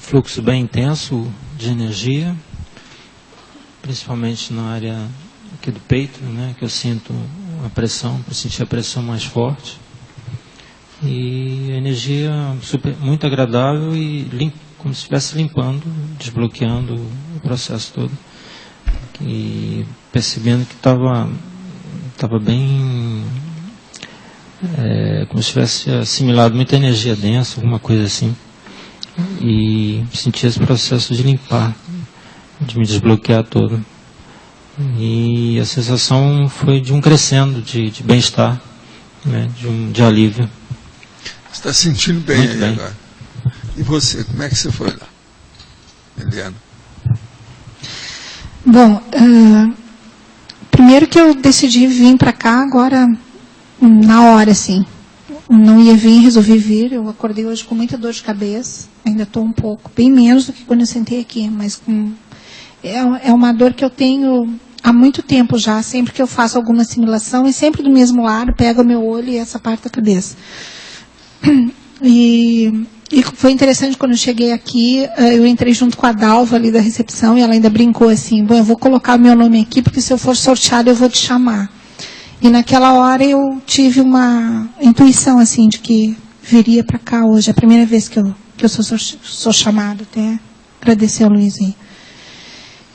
fluxo bem intenso de energia, principalmente na área aqui do peito, né, que eu sinto a pressão, eu senti a pressão mais forte. E a energia muito agradável e como se estivesse limpando, desbloqueando o processo todo. E percebendo que estava bem, como se tivesse assimilado muita energia densa, alguma coisa assim. E senti esse processo de limpar, de me desbloquear todo. E a sensação foi de um crescendo, de bem-estar, né, de alívio. Você está sentindo bem muito aí bem. agora. E você, como é que você foi lá, Eliana? Bom, primeiro que eu decidi vir para cá agora, na hora, assim. Não ia vir, resolvi vir. Eu acordei hoje com muita dor de cabeça. Ainda estou um pouco, bem menos do que quando eu sentei aqui, mas é uma dor que eu tenho há muito tempo já. Sempre que eu faço alguma assimilação, e sempre do mesmo lado, pega o meu olho e essa parte da cabeça. E foi interessante quando eu cheguei aqui, eu entrei junto com a Dalva ali da recepção e ela ainda brincou assim, bom, eu vou colocar o meu nome aqui porque se eu for sorteada eu vou te chamar. E naquela hora eu tive uma intuição assim de que viria para cá hoje, é a primeira vez que eu sou chamada, até agradecer ao Luiz aí.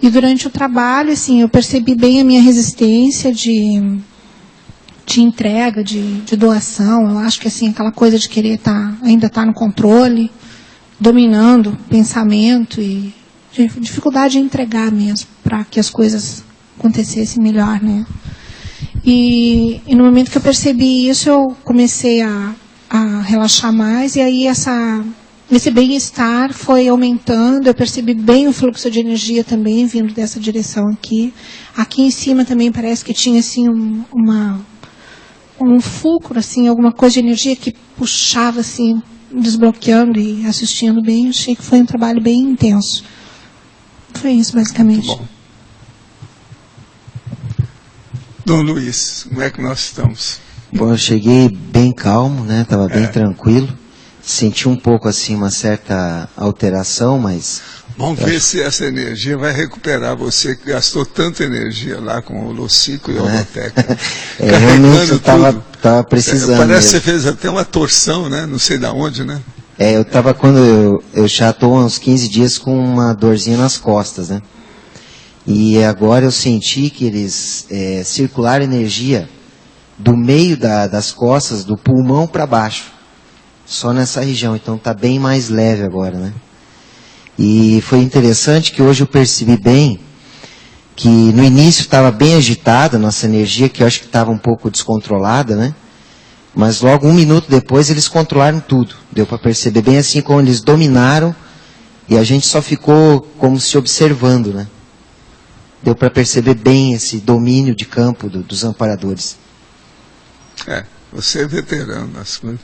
E durante o trabalho, assim, eu percebi bem a minha resistência de entrega, de doação. Eu acho que assim, aquela coisa de querer ainda estar no controle, dominando o pensamento e dificuldade de entregar mesmo, para que as coisas acontecessem melhor, né? E no momento que eu percebi isso, eu comecei a relaxar mais, e aí esse bem-estar foi aumentando. Eu percebi bem o fluxo de energia também vindo dessa direção aqui. Aqui em cima também parece que tinha assim um fulcro, assim, alguma coisa de energia que puxava, assim, desbloqueando e assistindo bem. Achei que foi um trabalho bem intenso. Foi isso, basicamente. Muito bom. Dom Luiz, como é que nós estamos? Bom, eu cheguei bem calmo, né? Estava bem tranquilo. Senti um pouco, assim, uma certa alteração, mas... Vamos ver se essa energia vai recuperar você que gastou tanta energia lá com o Holocico e o Holotec. Realmente eu estava precisando. Parece que você fez até uma torção, né? Não sei de onde, né? Eu estava, quando eu já estou há uns 15 dias com uma dorzinha nas costas, né? E agora eu senti que eles circularam energia do meio das costas, do pulmão para baixo. Só nessa região, então está bem mais leve agora, né? E foi interessante que hoje eu percebi bem que no início estava bem agitada a nossa energia, que eu acho que estava um pouco descontrolada, né? Mas logo 1 minuto depois eles controlaram tudo. Deu para perceber bem assim como eles dominaram e a gente só ficou como se observando, né? Deu para perceber bem esse domínio de campo dos amparadores. Você é veterano nas coisas.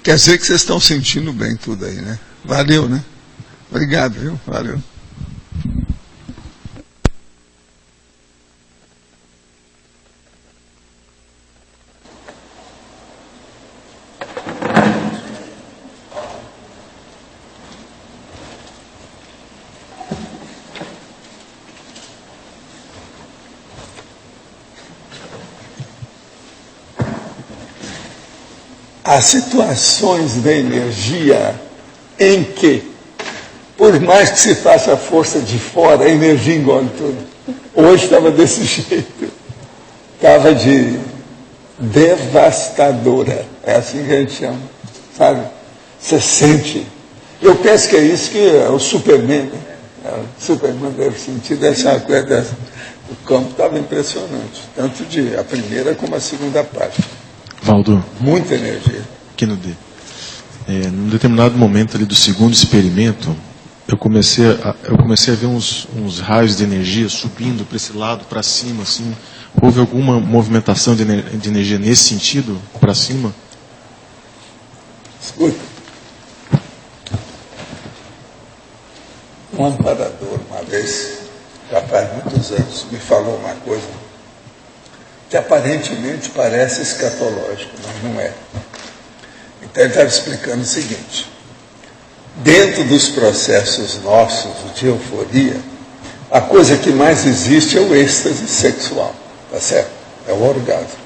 Quer dizer que vocês estão sentindo bem tudo aí, né? Valeu, né? Obrigado, viu? Valeu. Há situações da energia em que, por mais que se faça a força de fora, a energia engole tudo. Hoje estava desse jeito. Estava de devastadora. É assim que a gente chama. Sabe? Você sente. Eu penso que é isso que é o Superman. Né? O Superman deve sentir dessa coisa dessa. O campo estava impressionante. Tanto a primeira como a segunda parte. Valdo. Muita energia. Aqui no D. Num determinado momento ali do segundo experimento, eu comecei a ver uns raios de energia subindo para esse lado, para cima, assim. Houve alguma movimentação de energia nesse sentido, para cima? Escuta. Um amparador, uma vez, já faz muitos anos, me falou uma coisa que aparentemente parece escatológico, mas não é. Então ele estava explicando o seguinte: dentro dos processos nossos de euforia, a coisa que mais existe é o êxtase sexual, tá certo? É o orgasmo.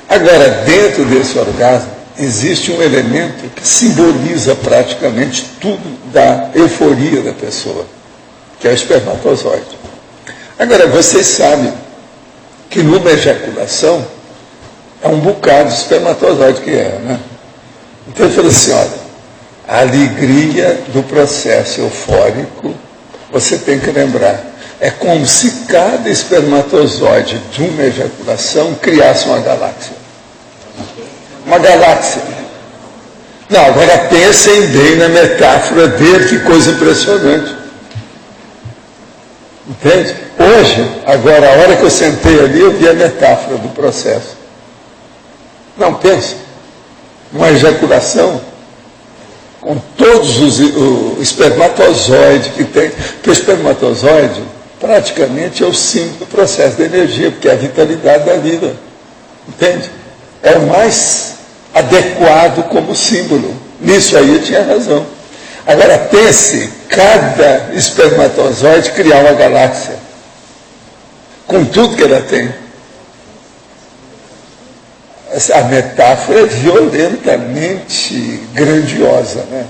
Agora, dentro desse orgasmo, existe um elemento que simboliza praticamente tudo da euforia da pessoa, que é o espermatozoide. Agora, vocês sabem que numa ejaculação é um bocado de espermatozoide que é, né? Então ele falou assim, olha, a alegria do processo eufórico, você tem que lembrar, é como se cada espermatozoide de uma ejaculação criasse uma galáxia. Uma galáxia. Não, agora pensem bem na metáfora dele, que coisa impressionante. Entende? Hoje, agora, a hora que eu sentei ali, eu vi a metáfora do processo. Não, pensa. Uma ejaculação com todos os espermatozoides que tem. Porque o espermatozoide praticamente é o símbolo do processo da energia, porque é a vitalidade da vida. Entende? É o mais adequado como símbolo. Nisso aí eu tinha razão. Agora pense, cada espermatozoide criar uma galáxia, com tudo que ela tem. A metáfora é violentamente grandiosa, né?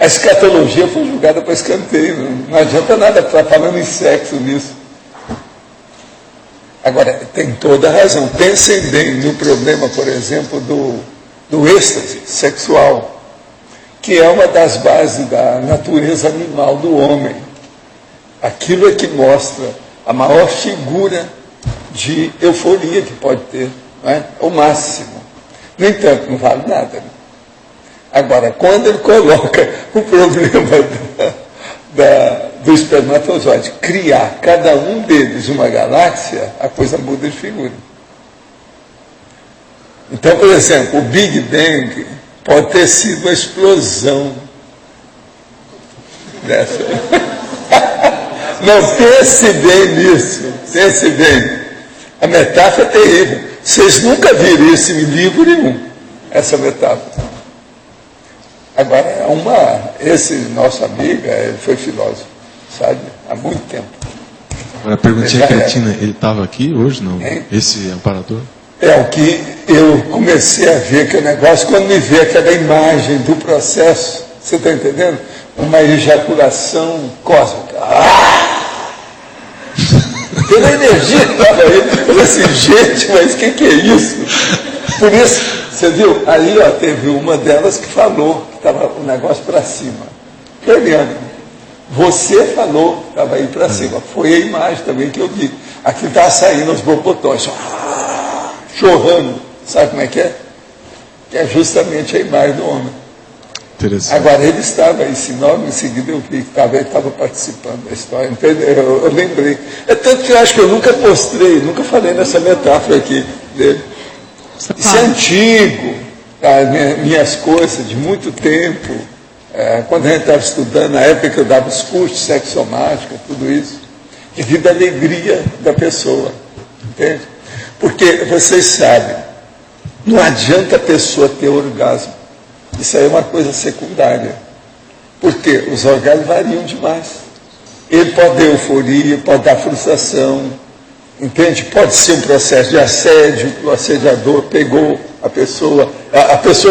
A escatologia foi julgada para escanteio, não adianta nada estar falando em sexo nisso. Agora, tem toda a razão. Pensem bem no problema, por exemplo, do êxtase sexual, que é uma das bases da natureza animal do homem. Aquilo é que mostra a maior figura de euforia que pode ter, não é? O máximo. No entanto, não vale nada. Né? Agora, quando ele coloca o problema do espermatozoide, criar cada um deles uma galáxia, a coisa muda de figura. Então, por exemplo, o Big Bang pode ter sido uma explosão dessa. Não, pense bem nisso, pense bem. A metáfora é terrível. Vocês nunca viram isso em livro nenhum, essa metáfora. Agora, esse nosso amigo, ele foi filósofo, sabe, há muito tempo. Agora, a perguntinha cretina, ele estava aqui hoje, não? Esse amparador? É o que eu comecei a ver, que o negócio, quando me vê aquela imagem do processo, você está entendendo? Uma ejaculação cósmica. Pela energia que estava aí, eu falei assim, gente, mas o que é isso? Por isso, você viu, aí ó, teve uma delas que falou que estava o negócio para cima. Eliane, você falou que estava aí para cima. Foi a imagem também que eu vi. Aqui estava saindo os borbotões, chorrando. Sabe como é? Que é justamente a imagem do homem. Agora, ele estava aí, logo em seguida eu vi que ele estava participando da história. Entendeu? Eu lembrei. É tanto que eu acho que eu nunca mostrei, nunca falei nessa metáfora aqui dele. Isso é antigo, minhas coisas de muito tempo, quando a gente estava estudando, na época que eu dava os cursos de sexomática, tudo isso, devido à alegria da pessoa, entende? Porque vocês sabem, não adianta a pessoa ter orgasmo, isso aí é uma coisa secundária, porque os orgasmos variam demais. Ele pode dar euforia, pode dar frustração, entende? Pode ser um processo de assédio, o assediador pegou a pessoa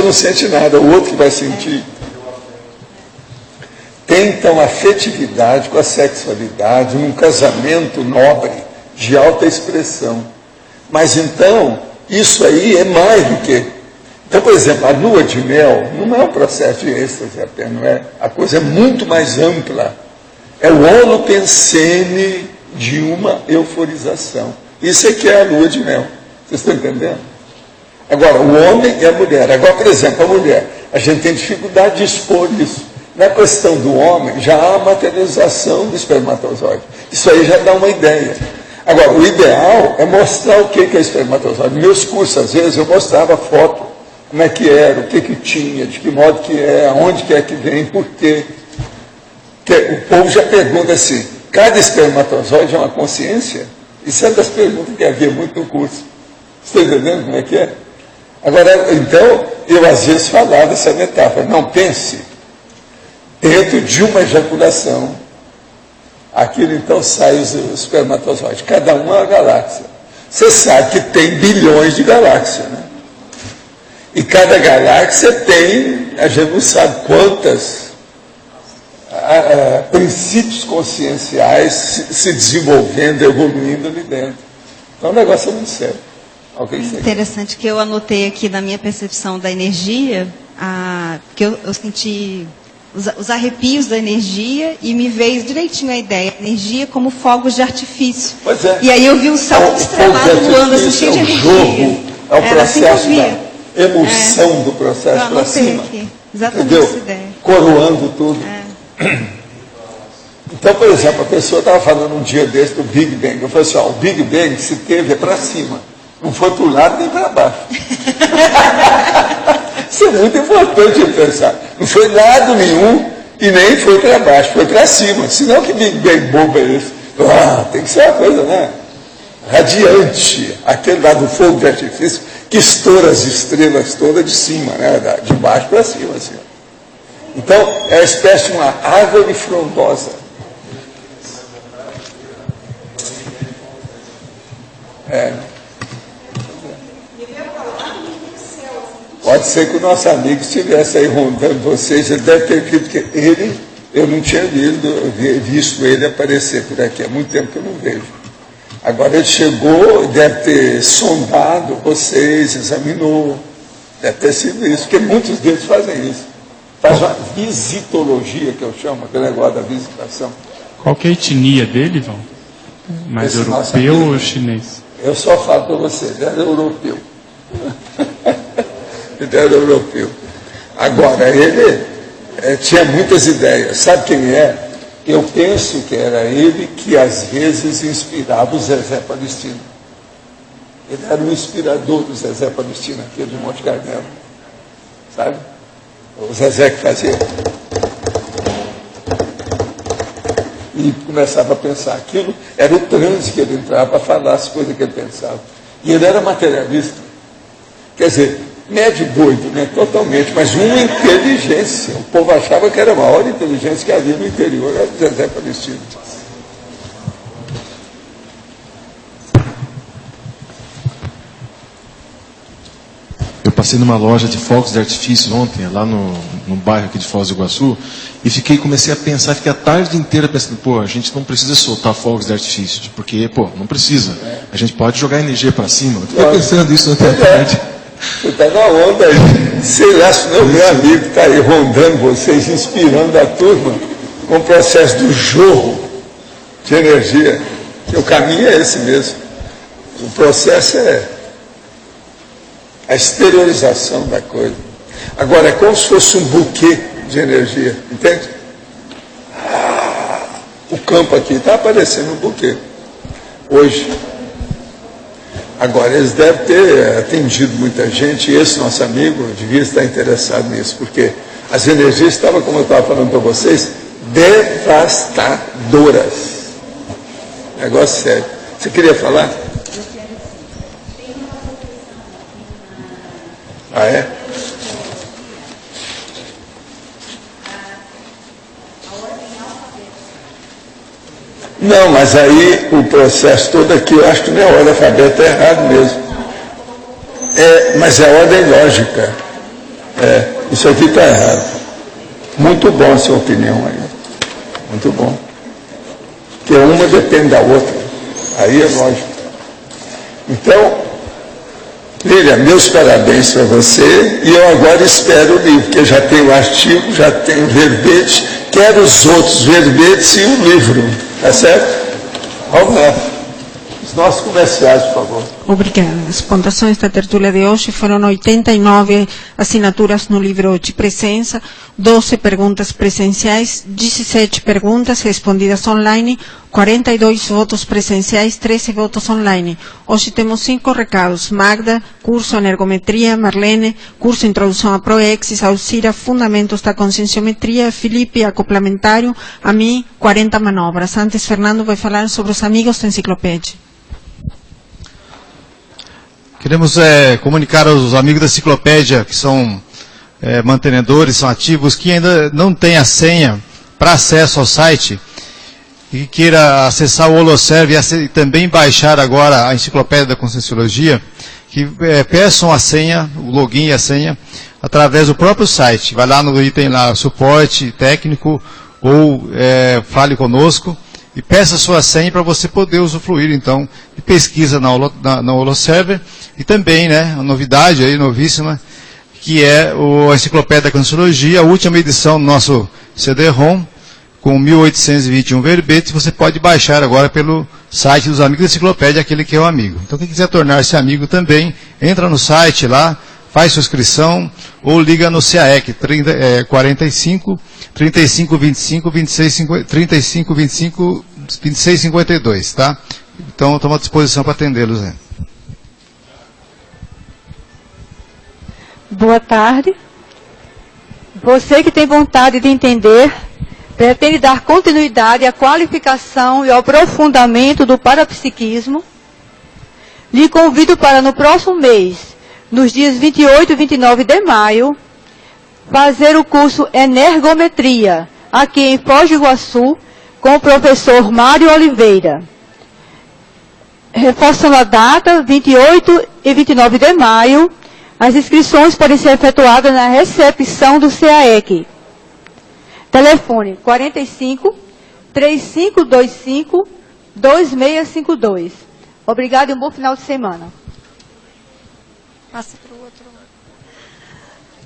não sente nada, o outro que vai sentir. Tem então afetividade com a sexualidade, num casamento nobre, de alta expressão. Mas então, isso aí é mais do que... Então, por exemplo, a lua de mel não é um processo de êxtase apenas, não é? A coisa é muito mais ampla. É o holopensene de uma euforização. Isso é que é a lua de mel. Vocês estão entendendo? Agora, o homem e a mulher. Agora, por exemplo, a mulher. A gente tem dificuldade de expor isso. Na questão do homem, já há a materialização do espermatozoide. Isso aí já dá uma ideia. Agora, o ideal é mostrar o que é espermatozoide. Meus cursos, às vezes, eu mostrava foto, como é que era, o que tinha, de que modo que é, aonde que é que vem, por quê. Porque o povo já pergunta assim, cada espermatozoide é uma consciência? Isso é das perguntas que havia muito no curso. Você está entendendo como é que é? Agora, então, eu às vezes falava essa metáfora. Não, pense, Dentro de uma ejaculação, aquilo então sai os espermatozoides. Cada um é uma galáxia. Você sabe que tem bilhões de galáxias, né? E cada galáxia tem, a gente não sabe quantas princípios conscienciais se desenvolvendo, evoluindo ali dentro. Então o negócio é muito sério. Interessante que eu anotei aqui na minha percepção da energia, que eu senti os arrepios da energia e me veio direitinho a ideia, energia como fogos de artifício. Pois é. E aí eu vi um salto estrelado voando assim, cheio de energia. Jogo, é o processo da emulsão do Eu processo para anotei cima. aqui, exatamente Entendeu? essa ideia. Coroando tudo. Então, por exemplo, a pessoa estava falando um dia desse do Big Bang. Eu falei assim, o Big Bang se teve é para cima. Não foi para o lado nem para baixo. Isso é muito importante de pensar. Não foi lado nenhum e nem foi para baixo, foi para cima. Senão que Big Bang bobo é esse? Tem que ser uma coisa, né? Radiante. Aquele lá do fogo de artifício que estoura as estrelas todas de cima, né? De baixo para cima. Assim. Então, é uma espécie de uma árvore frondosa. Pode ser que o nosso amigo estivesse aí rondando vocês, ele deve ter visto que eu não tinha visto ele aparecer por aqui, há muito tempo que eu não vejo. Agora ele chegou, deve ter sondado vocês, examinou, deve ter sido isso, porque muitos deles fazem isso. Faz uma visitologia, que eu chamo, aquele negócio da visitação. Qual que é a etnia dele, Ivan? Mais Esse europeu ou chinês? Eu só falo para você, ele era europeu. Ele era europeu. Agora, ele tinha muitas ideias. Sabe quem é? Eu penso que era ele que às vezes inspirava o Zezé Palestino. Ele era o inspirador do Zezé Palestino, aquele de Monte Carmelo. Sabe? O Zezé que fazia. E começava a pensar. Aquilo era o transe que ele entrava para falar as coisas que ele pensava. E ele era materialista. Quer dizer, não é de doido, né? Totalmente, mas uma inteligência. O povo achava que era a maior inteligência que havia no interior, era o Zezé Palestino. Eu passei numa loja de fogos de artifício ontem, lá no bairro aqui de Foz do Iguaçu, e comecei a pensar, fiquei a tarde inteira pensando, a gente não precisa soltar fogos de artifício, porque, não precisa. A gente pode jogar energia para cima. Eu fiquei pensando isso até a tarde. Você está na onda aí. Sei lá se não, meu amigo está aí rondando vocês, inspirando a turma com o processo do jorro de energia. Que o caminho é esse mesmo. O processo é a exteriorização da coisa. Agora, é como se fosse um buquê de energia, entende? O campo aqui está aparecendo um buquê. Hoje. Agora, eles devem ter atendido muita gente, e esse nosso amigo devia estar interessado nisso, porque as energias estavam, como eu estava falando para vocês, devastadoras. Negócio sério. Você queria falar? Ah, é? Não, mas aí o processo todo aqui, eu acho que não é ordem alfabética, é errado mesmo. Mas é ordem lógica. Isso aqui está errado. Muito bom a sua opinião aí. Muito bom. Porque uma depende da outra. Aí é lógico. Então, Lília, meus parabéns para você, e eu agora espero o livro, porque já tenho o artigo, já tenho o verbete, quero os outros verbetes e o livro, tá certo? Vamos lá. Os nossos comerciais, por favor. Obrigada. As pontuações da tertúlia de hoje foram 89 assinaturas no livro de presença, 12 perguntas presenciais, 17 perguntas respondidas online, 42 votos presenciais, 13 votos online. Hoje temos 5 recados. Magda, curso Energometria, Marlene, curso Introdução a Proexis, Alcira, Fundamentos da Conscienciometria, Felipe, Acoplamentário, a mim, 40 manobras. Antes, Fernando vai falar sobre os amigos da enciclopédia. Queremos comunicar aos amigos da enciclopédia, que são mantenedores, são ativos, que ainda não têm a senha para acesso ao site e queira acessar o Holoserve e também baixar agora a Enciclopédia da Conscienciologia, que peçam a senha, o login e a senha, através do próprio site. Vai lá no item lá, suporte técnico ou fale conosco e peça a sua senha para você poder usufruir, então, de pesquisa na Holoserver e também, né, a novidade aí, novíssima, que é a Enciclopédia da Conscienciologia, a última edição do nosso CD-ROM, com 1821 verbetes, você pode baixar agora pelo site dos Amigos da Enciclopédia, aquele que é o amigo. Então, quem quiser tornar-se amigo também, entra no site lá, faz sua inscrição, ou liga no CAEC, 45 35 25 26 35 25 26 52, tá? Então, estamos à disposição para atendê-los, né? Boa tarde. Você que tem vontade de entender, pretende dar continuidade à qualificação e ao aprofundamento do parapsiquismo, lhe convido para no próximo mês, nos dias 28 e 29 de maio, fazer o curso Energometria, aqui em Foz do Iguaçu, com o professor Mário Oliveira. Reforçando a data, 28 e 29 de maio, as inscrições podem ser efetuadas na recepção do CAEC. Telefone 45 3525 2652. Obrigado e um bom final de semana. Passa para o outro.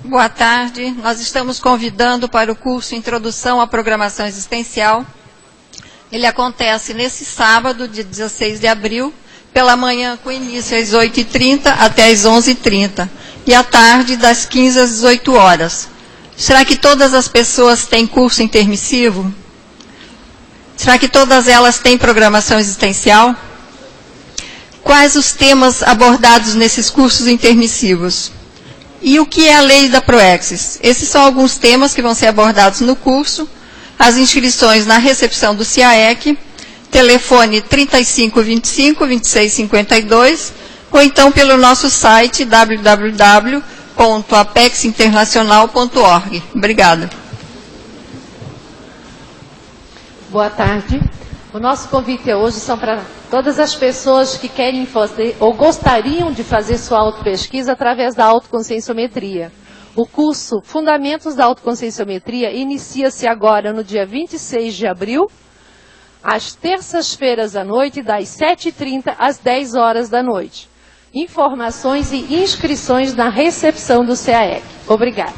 Boa tarde. Nós estamos convidando para o curso Introdução à Programação Existencial. Ele acontece nesse sábado, dia 16 de abril, pela manhã com início às 8h30 até às 11h30. E à tarde, das 15 às 18 horas. Será que todas as pessoas têm curso intermissivo? Será que todas elas têm programação existencial? Quais os temas abordados nesses cursos intermissivos? E o que é a lei da Proexis? Esses são alguns temas que vão ser abordados no curso. As inscrições na recepção do CAEC, telefone 3525 2652, ou então pelo nosso site www.apexinternacional.org. Obrigada. Boa tarde. O nosso convite hoje são para todas as pessoas que querem fazer ou gostariam de fazer sua autopesquisa através da autoconscienciometria. O curso Fundamentos da Autoconscienciometria inicia-se agora no dia 26 de abril, às terças-feiras à noite, das 7h30 às 10 horas da noite. Informações e inscrições na recepção do CAEC. Obrigada.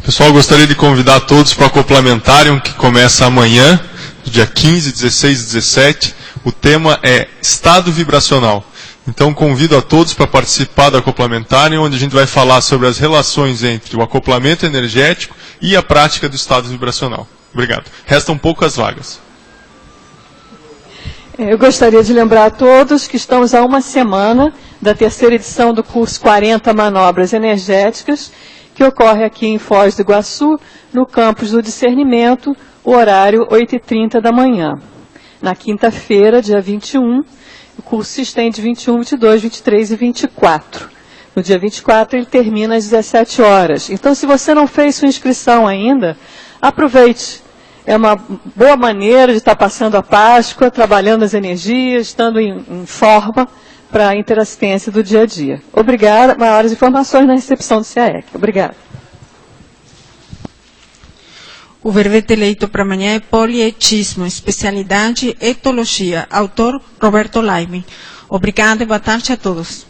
Pessoal, gostaria de convidar todos para o Acoplamentário, que começa amanhã, dia 15, 16 e 17. O tema é Estado Vibracional. Então, convido a todos para participar do Acoplamentário, onde a gente vai falar sobre as relações entre o acoplamento energético e a prática do estado vibracional. Obrigado. Restam poucas vagas. Eu gostaria de lembrar a todos que estamos há uma semana da terceira edição do curso 40 Manobras Energéticas, que ocorre aqui em Foz do Iguaçu, no campus do Discernimento, o horário 8h30 da manhã. Na quinta-feira, dia 21, o curso se estende 21, 22, 23 e 24. No dia 24 ele termina às 17 horas. Então, se você não fez sua inscrição ainda, aproveite. É uma boa maneira de estar passando a Páscoa, trabalhando as energias, estando em forma para a interassistência do dia a dia. Obrigada. Maiores informações na recepção do CAEC. Obrigada. O verbete eleito para amanhã é polietismo, especialidade etologia. Autor Roberto Laime. Obrigada e boa tarde a todos.